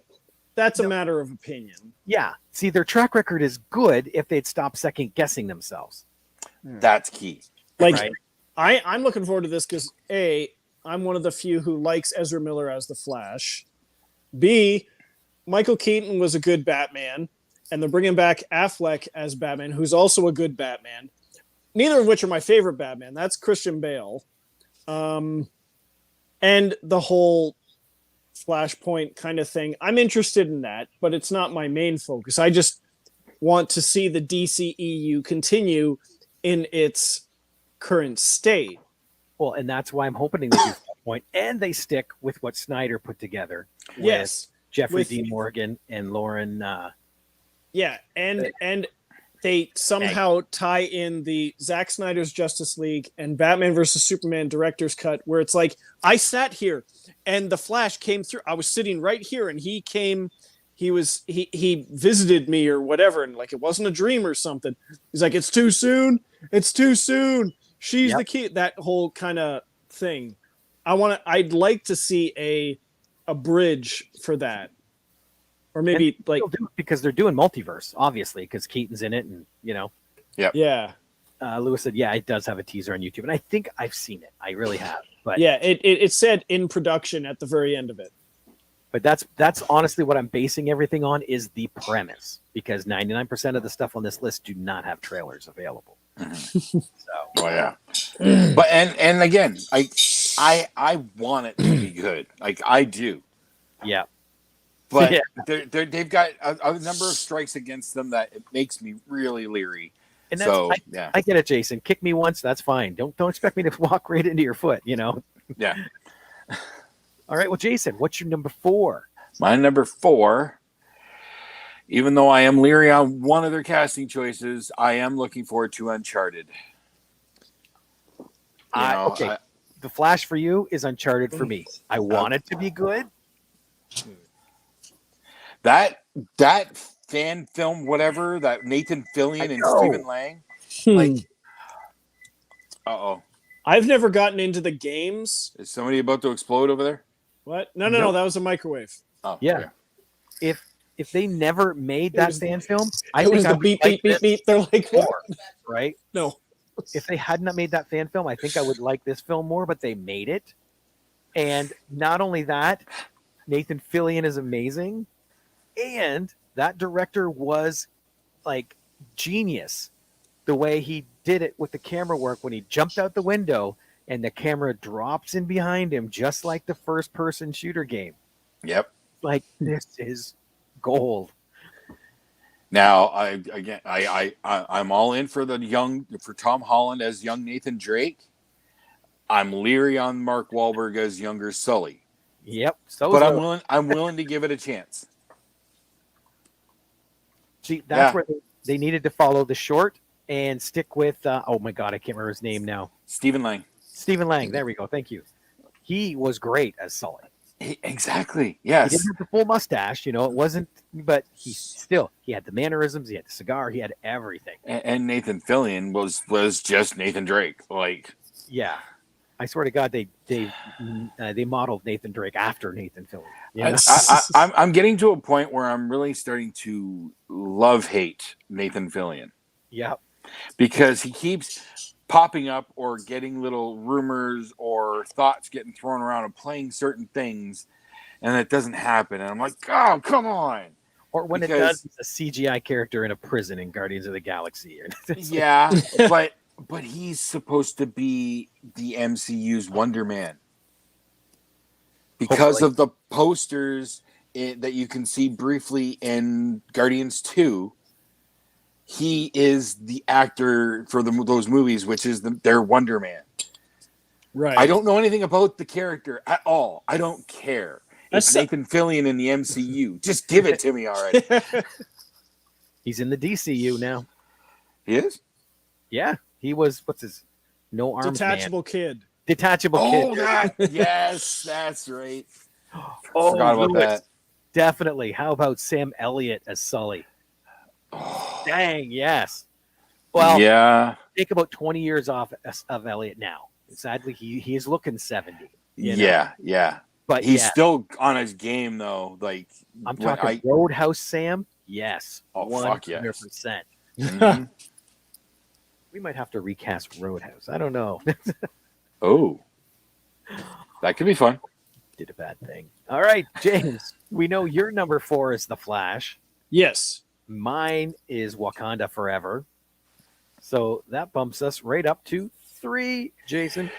that's a matter of opinion. yeah. See, their track record is good if they'd stop second guessing themselves. That's key. Like, Right. I'm looking forward to this because I'm one of the few who likes Ezra Miller as the Flash. B, Michael Keaton was a good Batman, and they're bringing back Affleck as Batman, who's also a good Batman. Neither of which are my favorite Batman. That's Christian Bale. And the whole Flashpoint kind of thing. I'm interested in that, but it's not my main focus. I just want to see the DCEU continue in its current state. Well, and that's why I'm hoping they do Flashpoint, and they stick with what Snyder put together. With Yes. Jeffrey with- Dean Morgan and Lauren. Yeah, and they somehow tie in the Zack Snyder's Justice League and Batman versus Superman director's cut, where it's like I sat here and the Flash came through. I was sitting right here, and he came. He visited me or whatever, and like it wasn't a dream or something. He's like, "It's too soon. It's too soon. She's the key." That whole kind of thing. I'd like to see a bridge for that. Or maybe And like they'll do it because they're doing multiverse, obviously, because Keaton's in it, and yeah. Lewis said, "Yeah, it does have a teaser on YouTube," and I think I've seen it. I really have, but Yeah, it said in production at the very end of it. but that's honestly what I'm basing everything on is the premise, because 99% of the stuff on this list do not have trailers available. So Oh yeah. But and again, I want it to be good. Like I do. yeah, But Yeah. they've got a number of strikes against them that it makes me really leery. and that's, So I, I get it, Jason. Kick me once, that's fine. Don't expect me to walk right into your foot, you know. yeah. All right, well, Jason, what's your number 4? My number 4, even though I am leery on one of their casting choices, I am looking forward to Uncharted. Okay. The Flash for you is Uncharted for me. I want it to be good. That fan film, whatever, that Nathan Fillion and Stephen Lang. Like, I've never gotten into the games. Is somebody about to explode over there? What? No. That was a microwave. Oh, yeah. Okay. If they never made that fan film, I think I would beep. They're like, more, right? No. If they had not made that fan film, I think I would like this film more, but they made it. And not only that, Nathan Fillion is amazing. And that director was like genius. The way he did it with the camera work when he jumped out the window and the camera drops in behind him, just like the first person shooter game. Yep. Like, this is gold. Now, I'm all in for for Tom Holland as young Nathan Drake. I'm leery on Mark Wahlberg as younger Sully. Yep. But I'm willing to give it a chance. See, that's where they needed to follow the short and stick with. Oh my God, I can't remember his name now. Stephen Lang. Stephen Lang. There we go. Thank you. He was great as Sully. Exactly. Yes. He didn't have the full mustache, it wasn't, but he had the mannerisms, he had the cigar, he had everything. And Nathan Fillion was just Nathan Drake. Like, yeah, I swear to God, they modeled Nathan Drake after Nathan Fillion. I'm getting to a point where I'm really starting to hate Nathan Fillion. Yeah, because he keeps popping up or getting little rumors or thoughts getting thrown around of playing certain things, and it doesn't happen. And I'm like, oh, come on. Or when it does, it's a CGI character in a prison in Guardians of the Galaxy. Yeah, but he's supposed to be the MCU's Wonder Man. Because of the posters that you can see briefly in Guardians 2, he is the actor for those movies, which is their Wonder Man. Right. I don't know anything about the character at all. I don't care. It's Nathan Fillion in the MCU. Just give it to me already. He's in the DCU now. He is? Yeah. He was, no arms Detachable kid. Detachable kid. Yes, that's right. Forgot about that. Definitely. How about Sam Elliott as Sully? Dang, yes. Well, yeah. Take about 20 years off of Elliott now. Sadly, he is looking 70. Yeah. But he's still on his game, though. Like, I'm talking Roadhouse Sam. Yes. Oh, 100%. Fuck yes. Mm-hmm. We might have to recast Roadhouse. I don't know. Oh, that could be fun. Did a bad thing. All right, James. We know your number 4 is The Flash. Yes. Mine is Wakanda Forever. So that bumps us right up to 3, Jason.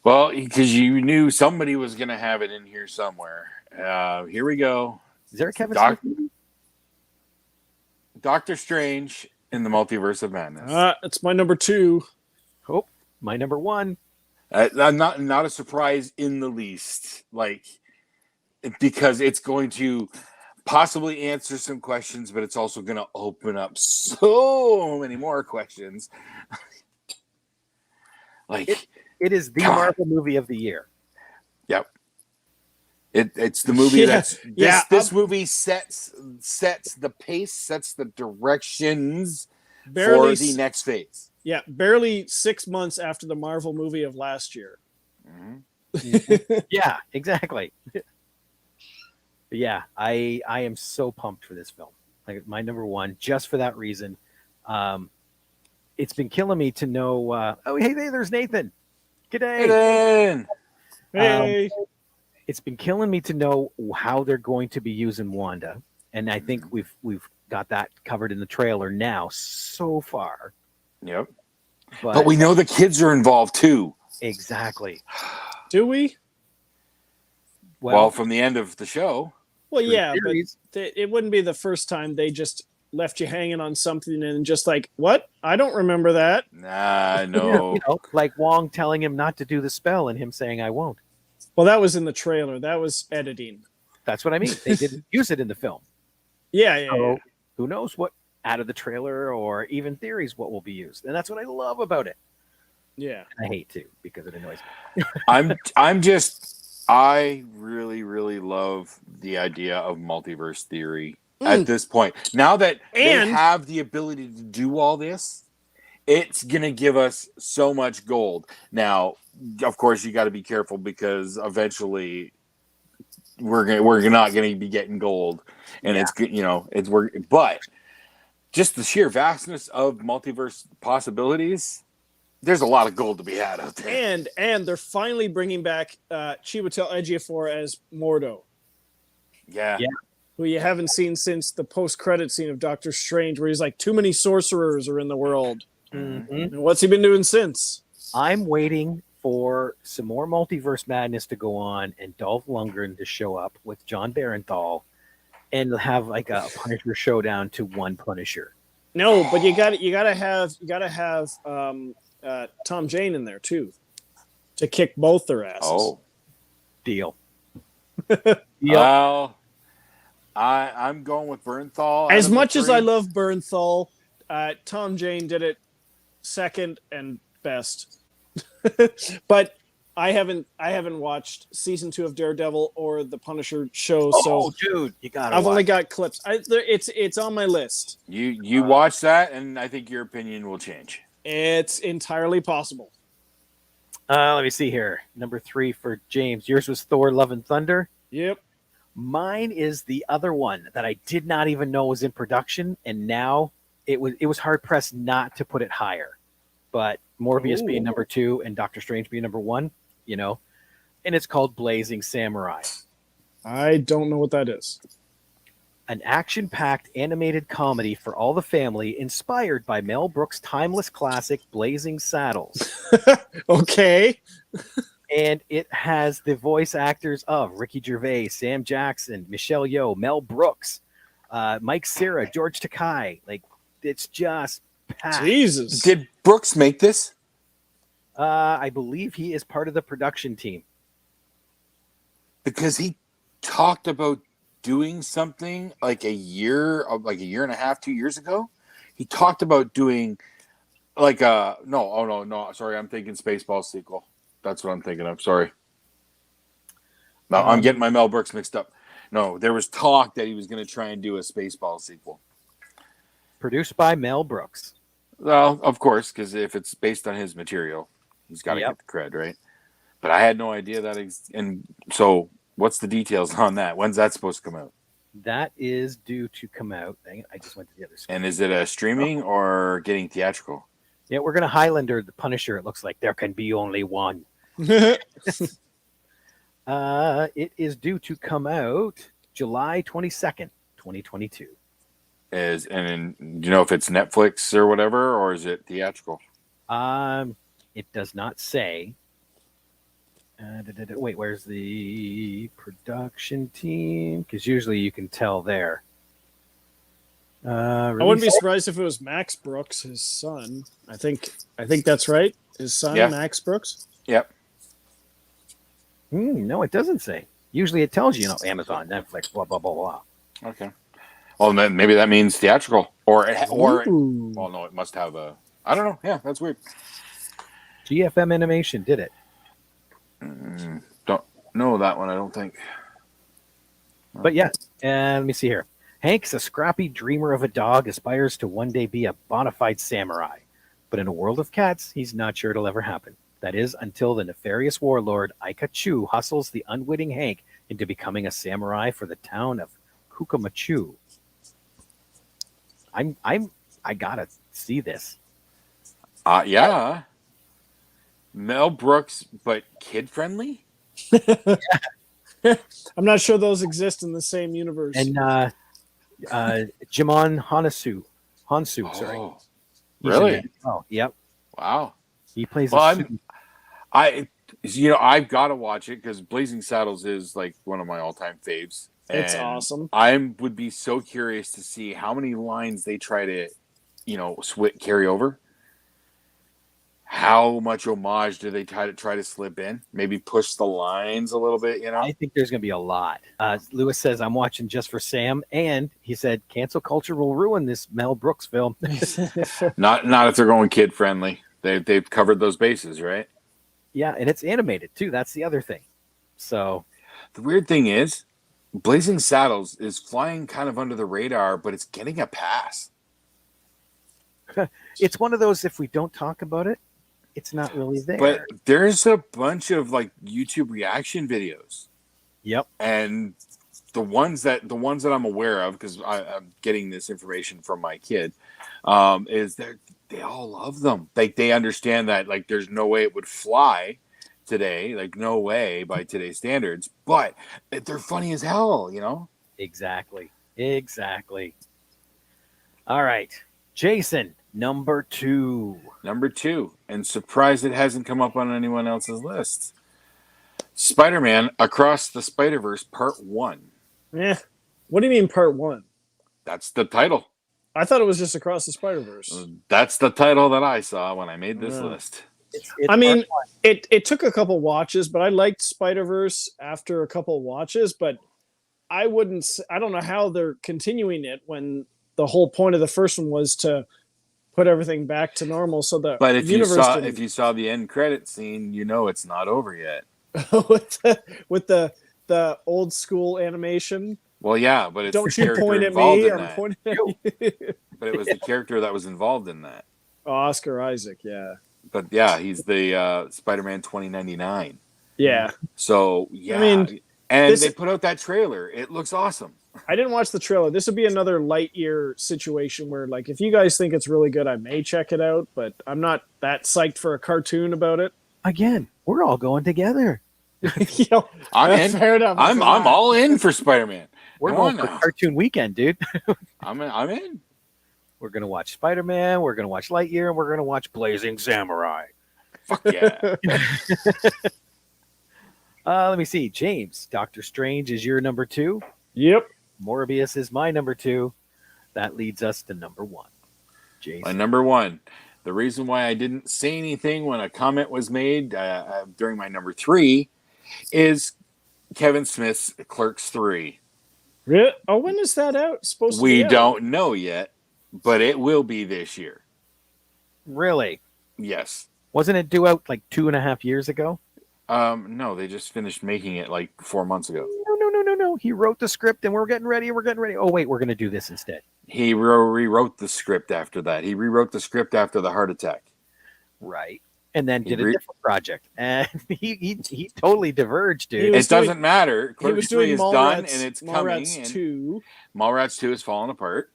Well, because you knew somebody was going to have it in here somewhere. Here we go. Is there a Kevin Smith movie? Doctor Strange in the Multiverse of Madness. It's my number 2. Oh, my number 1. Not a surprise in the least. Like, because it's going to possibly answer some questions, but it's also going to open up so many more questions. Like, it is the Marvel movie of the year. Yep. It's the movie this movie sets the pace, sets the directions for the next phase. Yeah, barely 6 months after the Marvel movie of last year. Mm-hmm. Yeah, exactly. Yeah, I am so pumped for this film. Like, my number 1, just for that reason. It's been killing me to know. Hey, there's Nathan. G'day. Hey. It's been killing me to know how they're going to be using Wanda, and I think we've got that covered in the trailer now so far. Yep. But we know the kids are involved too. Exactly. Do we? Well, from the end of the show. Well, yeah, but it wouldn't be the first time they just left you hanging on something and just like, what? I don't remember that. Nah, no. Like Wong telling him not to do the spell and him saying, I won't. Well, that was in the trailer. That was editing. That's what I mean. They didn't use it in the film. Yeah. Who knows what out of the trailer or even theories what will be used. And that's what I love about it. Yeah. I hate to because it annoys I really, really love the idea of multiverse theory Mm. at this point. Now that they And- have the ability to do all this, it's gonna give us so much gold. Now, of course, you got to be careful because eventually we're not gonna be getting gold, and it's but just the sheer vastness of multiverse possibilities. There's a lot of gold to be had out there. And they're finally bringing back Chiwetel Ejiofor as Mordo, Yeah. who you haven't seen since the post-credit scene of Doctor Strange, where he's like, too many sorcerers are in the world. me. And what's he been doing since? I'm waiting for some more multiverse madness to go on and Dolph Lundgren to show up with John Barenthal and have like a Punisher showdown to one Punisher. No, but you gotta have Tom Jane in there too, to kick both their asses. Oh, Deal. well, I'm going with Bernthal. As much as I love Bernthal, Tom Jane did it second and best. But I haven't watched season 2 of Daredevil or the Punisher show, so dude, you gotta. I've only got clips. It's on my list. You watch that, and I think your opinion will change. It's entirely possible. Let me see here. Number 3 for James. Yours was Thor: Love and Thunder. Yep. Mine is the other one that I did not even know was in production, and now it was hard pressed not to put it higher. But Morbius being number 2 and Doctor Strange being number 1, and it's called Blazing Samurai. I don't know what that is. An action-packed animated comedy for all the family inspired by Mel Brooks' timeless classic Blazing Saddles. Okay. And it has the voice actors of Ricky Gervais, Sam Jackson, Michelle Yeoh, Mel Brooks, Mike Cera, George Takei. Like, it's just packed. Jesus. Did Brooks make this? I believe he is part of the production team. Because he talked about doing something like a year and a half, 2 years ago. He talked about doing like no, sorry, I'm thinking Spaceballs sequel. That's what I'm thinking of. Sorry. No, I'm getting my Mel Brooks mixed up. No, there was talk that he was going to try and do a Spaceballs sequel. Produced by Mel Brooks. Well, of course, because if it's based on his material, he's got to get the cred, right? But I had no idea that. And so, what's the details on that? When's that supposed to come out? That is due to come out. Dang it, I just went to the other screen. And is it a streaming or getting theatrical? Yeah, we're going to Highlander the Punisher. It looks like there can be only one. It is due to come out July 22nd, 2022. Do you know if it's Netflix or whatever, or is it theatrical? It does not say. Wait, where's the production team? Because usually you can tell there. I wouldn't be surprised if it was Max Brooks, his son. I think that's right. His son, Max Brooks. Yep. No, it doesn't say. Usually it tells you, Amazon, Netflix, blah blah blah blah. Okay. Well, then maybe that means theatrical, or Ooh. well, no, it must have a. I don't know. Yeah, that's weird. GFM Animation did it. Don't know that one. I don't think. But yeah, and let me see here. Hank's a scrappy dreamer of a dog, aspires to one day be a bona fide samurai. But in a world of cats, he's not sure it'll ever happen. That is, until the nefarious warlord Aika Chu hustles the unwitting Hank into becoming a samurai for the town of Kukamachu. I gotta see this. Yeah. Mel Brooks, but kid friendly. I'm not sure those exist in the same universe. And Jimon Hansu, sorry. Oh, He's really? in it. Oh, yep. Wow. He plays. Well, I've got to watch it because Blazing Saddles is like one of my all-time faves. It's And awesome. I would be so curious to see how many lines they try to, carry over. How much homage do they try to slip in? Maybe push the lines a little bit, I think there's going to be a lot. Lewis says, I'm watching just for Sam. And he said, cancel culture will ruin this Mel Brooks film. Not if they're going kid friendly. they've covered those bases, right? Yeah, and it's animated too. That's the other thing. So The weird thing is, Blazing Saddles is flying kind of under the radar, but it's getting a pass. it's one of those, if we don't talk about it, it's not really there. But there's a bunch of like YouTube reaction videos. Yep. And the ones that I'm aware of, because I'm getting this information from my kid, is that they all love them. Like they understand that like there's no way it would fly today, like no way by today's standards, but they're funny as hell, you know? Exactly. All right. Jason, number 2. Number 2, and surprised it hasn't come up on anyone else's list. Spider-Man Across the Spider-Verse Part 1. Yeah. What do you mean Part 1? That's the title. I thought it was just Across the Spider-Verse. That's the title that I saw when I made this list. I mean, it took a couple watches, but I liked Spider-Verse after a couple watches, but I don't know how they're continuing it when the whole point of the first one was to put everything back to normal. So the But if universe you saw the end credit scene, you know it's not over yet. with the old school animation. Well, yeah, but it's Don't the you character point at involved me? in I'm that. pointing at you. But it was the character that was involved in that. Oscar Isaac, yeah. But yeah, he's the Spider-Man 2099. Yeah. So yeah, I mean, they put out that trailer. It looks awesome. I didn't watch the trailer. This would be another Lightyear situation where, like, if you guys think it's really good, I may check it out, but I'm not that psyched for a cartoon about it. Again, we're all going together. You know, I'm in. fair enough. I'm all in for Spider-Man. We're Come going on for now. cartoon weekend, dude. I'm in. We're going to watch Spider-Man, we're going to watch Lightyear, and we're going to watch Blazing Samurai. Fuck yeah. Let me see. James, Doctor Strange is your number 2. Yep. Morbius is my number 2. That leads us to number 1. Jason. My number 1. The reason why I didn't say anything when a comment was made during my number 3 is Kevin Smith's Clerks 3. Oh, when is that out? Supposed to We be out? don't know yet, but it will be this year. Really? Yes. Wasn't it due out like 2.5 years ago? No, they just finished making it like 4 months ago. No. He wrote the script and we're getting ready. Oh, wait, we're going to do this instead. He rewrote the script after that. He rewrote the script after the heart attack. Right. And then did a different project. And he totally diverged, dude. It doesn't matter. He was Clerks 3 doing is done and it's coming. Mallrats 2. Mallrats 2 is falling apart.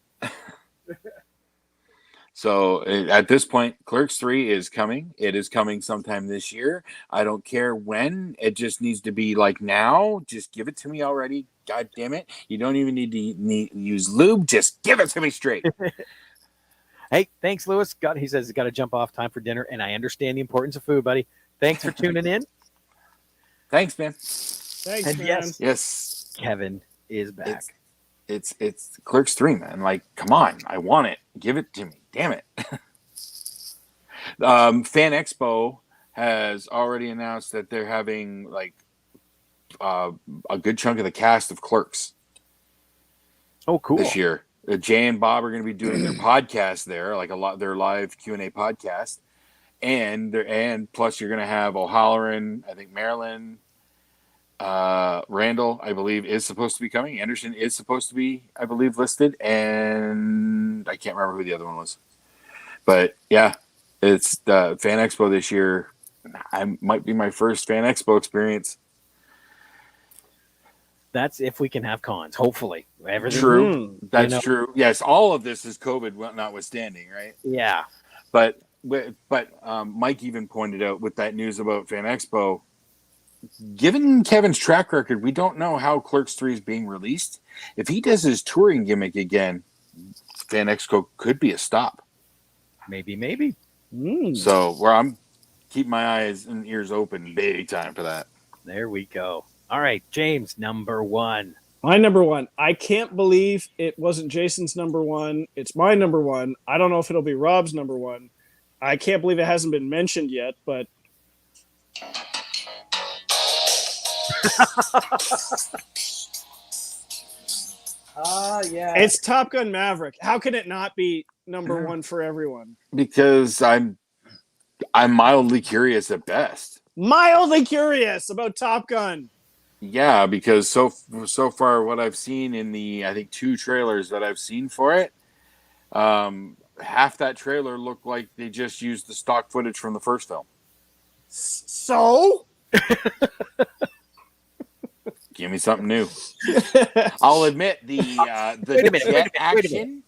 So at this point, Clerks 3 is coming. It is coming sometime this year. I don't care when. It just needs to be like now. Just give it to me already. God damn it. You don't even need to use lube. Just give it to me straight. Hey, thanks, Lewis. He says he's got to jump off, time for dinner. And I understand the importance of food, buddy. Thanks for tuning in. Thanks, man. Thanks, And man. Yes. Kevin is back. It's Clerks 3, man. Like, come on. I want it. Give it to me. Damn it. Fan Expo has already announced that they're having like a good chunk of the cast of Clerks. Oh, cool. This year. Jay and Bob are going to be doing their podcast there, like their live Q&A podcast. And plus you're going to have O'Halloran, I think Marilyn, Randall, I believe, is supposed to be coming. Anderson is supposed to be, I believe, listed. And I can't remember who the other one was. But yeah, it's the Fan Expo this year. I might be my first Fan Expo experience. That's if we can have cons, hopefully. Everything. True. That's true. Yes, all of this is COVID notwithstanding, right? Yeah. But Mike even pointed out with that news about Fan Expo, given Kevin's track record, we don't know how Clerks 3 is being released. If he does his touring gimmick again, Fan Expo could be a stop. Maybe. So where I'm keeping my eyes and ears open big time for that. There we go. All right, James, number 1. My number 1. I can't believe it wasn't Jason's number 1. It's my number 1. I don't know if it'll be Rob's number 1. I can't believe it hasn't been mentioned yet, but yeah. it's Top Gun Maverick. How can it not be number 1 for everyone? Because I'm mildly curious at best. Mildly curious about Top Gun. Yeah, because so far what I've seen in the, I think, 2 trailers that I've seen for it, half that trailer looked like they just used the stock footage from the first film. So? Give me something new. I'll admit the Wait a minute, jet wait a minute. action.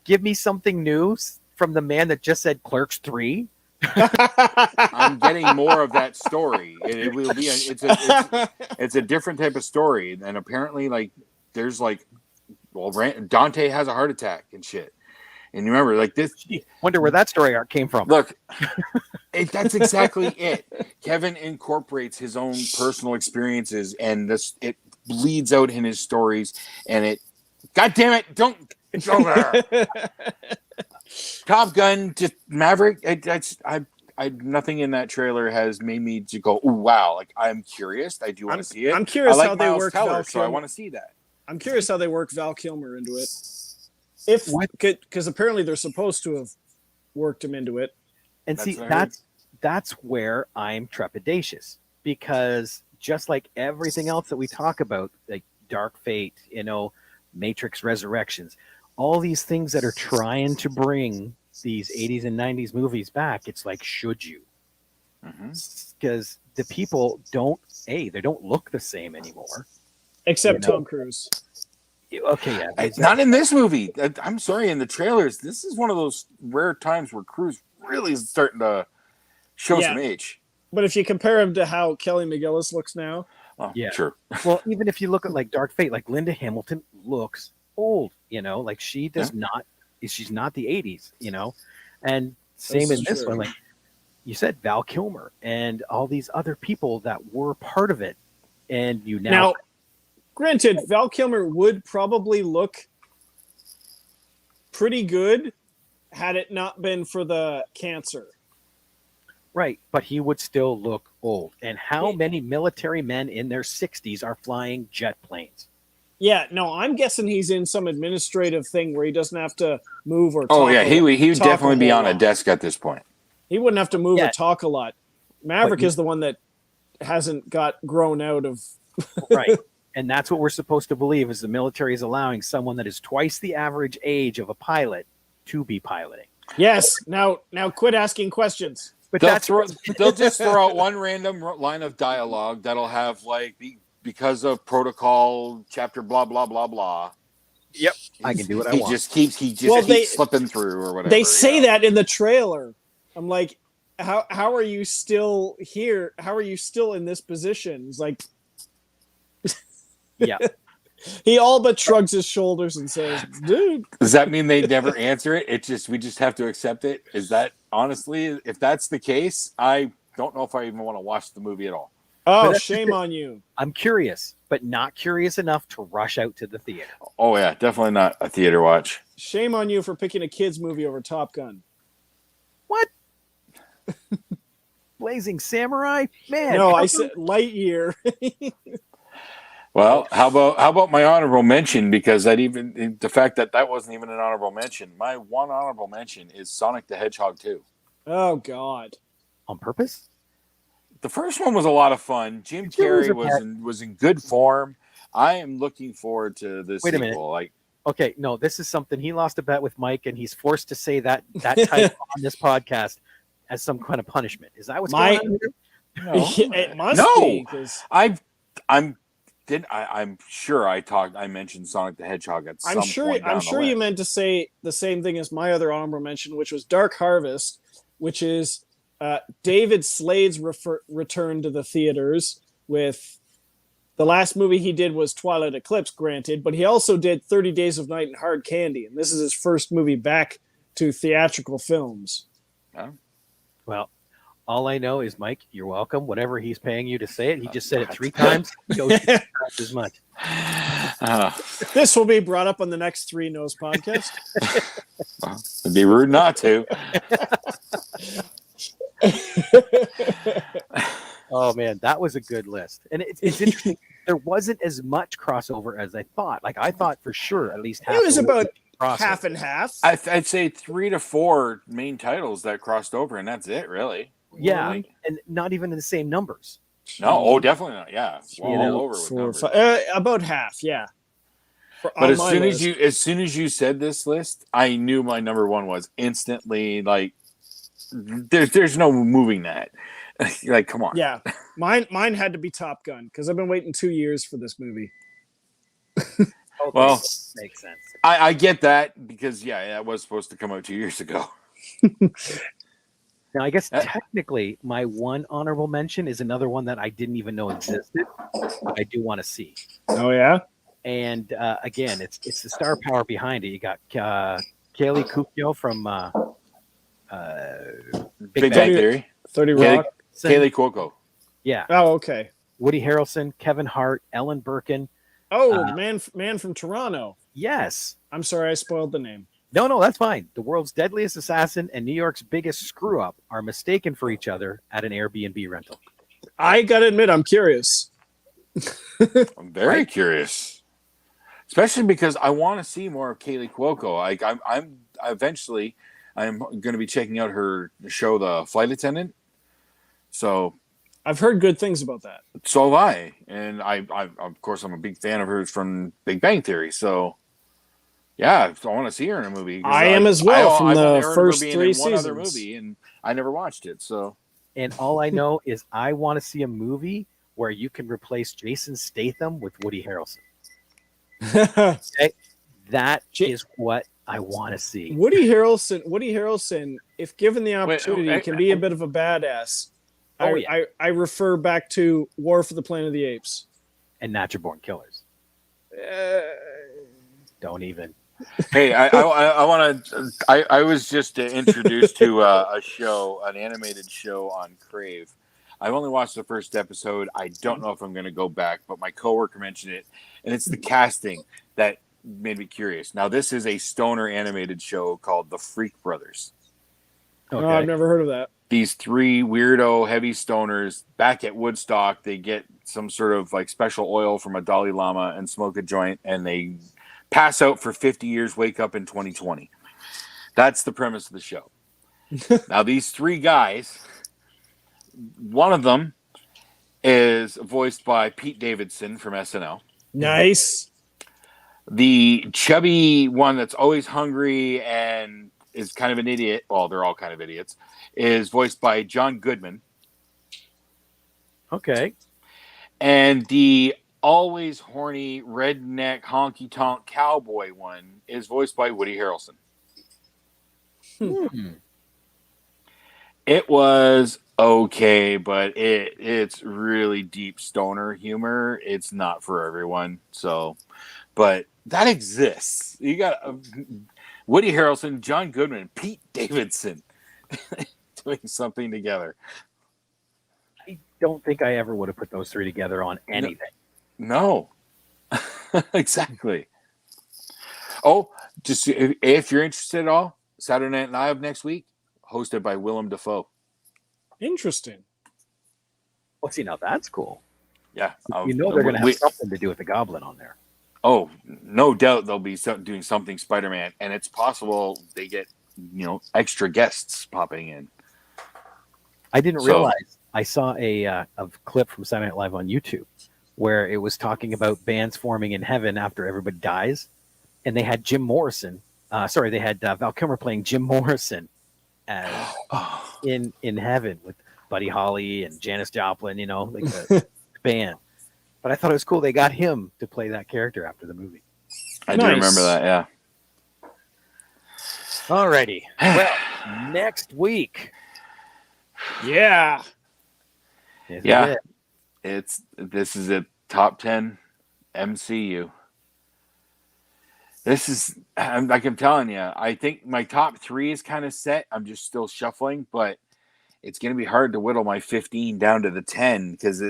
Give me something new from the man that just said Clerks 3. I'm getting more of that story. It will be it's a different type of story, and apparently, like, there's like, well, Dante has a heart attack and shit. And you remember, like, this. Wonder where that story arc came from. Look, that's exactly it. Kevin incorporates his own personal experiences, and it bleeds out in his stories. And it, God damn it, don't go there. Top Gun, just Maverick. Nothing in that trailer has made me to go, oh wow! Like, I'm curious. I do want to see it. I'm curious I like how they Miles work Teller, Val so I Kilmer. want to see that. I'm curious how they work Val Kilmer into it. Because apparently they're supposed to have worked him into it. And That's see, what I heard. that's where I'm trepidatious, because just like everything else that we talk about, like Dark Fate, Matrix Resurrections, all these things that are trying to bring these 80s and 90s movies back, it's like, should you? Because the people they don't look the same anymore. Except Tom Cruise. Okay, yeah. Not in this movie. I'm sorry, in the trailers, this is one of those rare times where Cruise really is starting to show some age. But if you compare him to how Kelly McGillis looks now. Oh, yeah. Sure. Well, even if you look at like Dark Fate, like Linda Hamilton looks old, like she does not, she's not the 80s, and same in this one. Like you said, Val Kilmer and all these other people that were part of it. And now granted, Val Kilmer would probably look pretty good had it not been for the cancer. Right, but he would still look old. And how many military men in their 60s are flying jet planes? Yeah, no, I'm guessing he's in some administrative thing where he doesn't have to move or talk. Oh, yeah, he would talk definitely be whole on a lot. desk at this point. He wouldn't have to move or talk a lot. Maverick But is the one that hasn't got grown out of... Right. And that's what we're supposed to believe, is the military is allowing someone that is twice the average age of a pilot to be piloting. Yes. Now quit asking questions. But They'll just throw out one random line of dialogue that'll have, like, because of protocol, chapter blah blah blah blah. Yep, I can do what I He want. just keeps slipping through or whatever. They say that in the trailer. I'm like, how are you still here? How are you still in this position? It's like, yeah. He all but shrugs his shoulders and says, "Dude." Does that mean they never answer it? We just have to accept it. Is that, honestly, if that's the case, I don't know if I even want to watch the movie at all. Oh, shame on you. I'm curious, but not curious enough to rush out to the theater. Oh yeah, definitely not a theater watch. Shame on you for picking a kids movie over Top Gun. What? Blazing Samurai? Man. No, I said Lightyear. Well, how about my honorable mention? Because the fact that wasn't even an honorable mention. My one honorable mention is Sonic the Hedgehog 2. Oh God. On purpose? The first one was a lot of fun. Jim Carrey was in good form. I am looking forward to this Wait a sequel. minute. Okay, no, this is something he lost a bet with Mike, and he's forced to say that type on this podcast as some kind of punishment. Is that what's going on here? No. It must be. 'Cause I'm sure I mentioned Sonic the Hedgehog at some point. I'm sure you meant to say the same thing as my other honorable mention, which was Dark Harvest, which is David Slade's return to the theaters. With the last movie he did was Twilight Eclipse, granted, but he also did 30 Days of Night and Hard Candy, and this is his first movie back to theatrical films. Yeah. Well, all I know is, Mike, you're welcome. Whatever he's paying you to say it, he just said it 3 times. He owes you 3 times as much. This will be brought up on the next 3 Nose podcast. It'd be rude not to. Oh man, that was a good list, and it's interesting. There wasn't as much crossover as I thought. Like I thought for sure, at least half. half and half. I'd say 3 to 4 main titles that crossed over, and that's it, really. Yeah, Really? and not even in the same numbers. No, definitely not. Yeah, all know, over with 4, numbers. 5, about half. Yeah. But as soon as you said this list, I knew my number one was instantly like. There's no moving that. Like, come on. Yeah, mine had to be Top Gun because I've been waiting 2 years for this movie. Okay, Well, makes sense. I get that because that was supposed to come out 2 years ago. Now, I guess technically, my one honorable mention is another one that I didn't even know existed. But I do want to see. Oh yeah. And again, it's the star power behind it. You got Kaylee Cuoco from Big Bang Theory. 30 Rock. Kaylee Cuoco. Yeah. Oh, okay. Woody Harrelson, Kevin Hart, Ellen Birkin. Oh, man from Toronto. Yes. I'm sorry, I spoiled the name. No, that's fine. The world's deadliest assassin and New York's biggest screw up are mistaken for each other at an Airbnb rental. I gotta admit, I'm curious. I'm very curious, especially because I want to see more of Kaylee Cuoco. Like, I'm eventually going to be checking out her show, The Flight Attendant. So I've heard good things about that. So have I, and I of course I'm a big fan of hers from Big Bang Theory. So yeah, I want to see her in a movie. I am as well from the first 3 seasons. One other movie, and I never watched it. So, and all I know is I want to see a movie where you can replace Jason Statham with Woody Harrelson. Okay? That is what I want to see. Woody Harrelson, if given the opportunity, can be a bit of a badass. I refer back to War for the Planet of the Apes and Natural Born Killers. Don't even. Hey, I want to. I was just introduced to a show, an animated show on Crave. I've only watched the first episode. I don't know if I'm going to go back, but my coworker mentioned it, and it's the casting that made me curious. Now, this is a stoner animated show called The Freak Brothers. Okay. Oh, I've never heard of that. These 3 weirdo heavy stoners back at Woodstock, they get some sort of like special oil from a Dalai Lama and smoke a joint, and they pass out for 50 years, wake up in 2020. That's the premise of the show. Now, these 3 guys, one of them is voiced by Pete Davidson from SNL. Nice. The chubby one that's always hungry and is kind of an idiot, well, they're all kind of idiots, is voiced by John Goodman. Okay. And the always horny, redneck, honky-tonk cowboy one is voiced by Woody Harrelson. It was okay, but it's really deep stoner humor. It's not for everyone. So, but that exists. You got Woody Harrelson, John Goodman, Pete Davidson doing something together. I don't think I ever would have put those 3 together on anything. No. Exactly. Oh, just if you're interested at all, Saturday Night Live next week, hosted by Willem Dafoe. Interesting. Well, see, now that's cool. Yeah. They're going to have something to do with the Goblin on there. Oh, no doubt they'll be doing something Spider-Man, and it's possible they get, extra guests popping in. I didn't realize. I saw a clip from Saturday Night Live on YouTube where it was talking about bands forming in heaven after everybody dies, and they had Jim Morrison. They had Val Kilmer playing Jim Morrison as in heaven with Buddy Holly and Janis Joplin. Like the band. But I thought it was cool they got him to play that character after the movie. I do remember that, yeah. Alrighty. Well, next week. Yeah. This is a top 10 MCU. This is, like I'm telling you, I think my top 3 is kind of set. I'm just still shuffling, but it's going to be hard to whittle my 15 down to the 10 because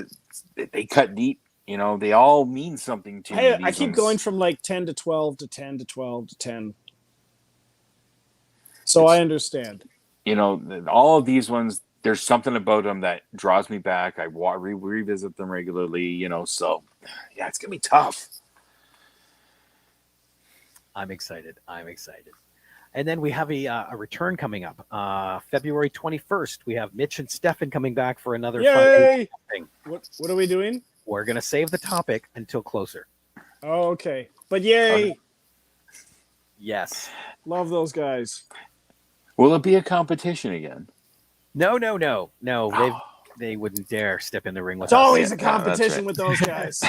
they cut deep. They all mean something to me. I keep going from like 10 to 12 to 10 to 12 to 10. So I understand. All of these ones, there's something about them that draws me back. I revisit them regularly, so yeah, it's going to be tough. I'm excited. And then we have a return coming up. February 21st, we have Mitch and Stefan coming back for another Yay! fun thing. What are we doing? We're going to save the topic until closer. Oh, okay. But yay! Yes. Love those guys. Will it be a competition again? No. They wouldn't dare step in the ring with It's us. always a Yeah, that's competition right. with those guys.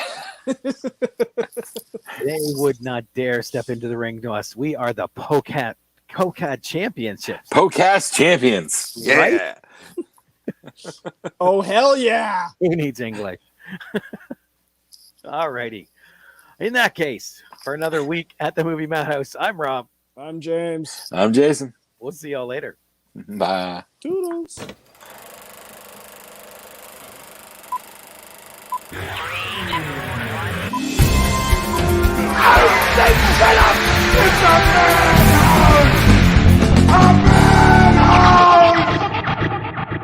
They would not dare step into the ring to us. We are the POCAD championships. Podcast champions. Yeah. Right? Oh, hell yeah! Who needs English? All righty. In that case, for another week at the Movie Madhouse, I'm Rob. I'm James. I'm Jason. We'll see y'all later. Bye. Toodles. Shut up! It's a man!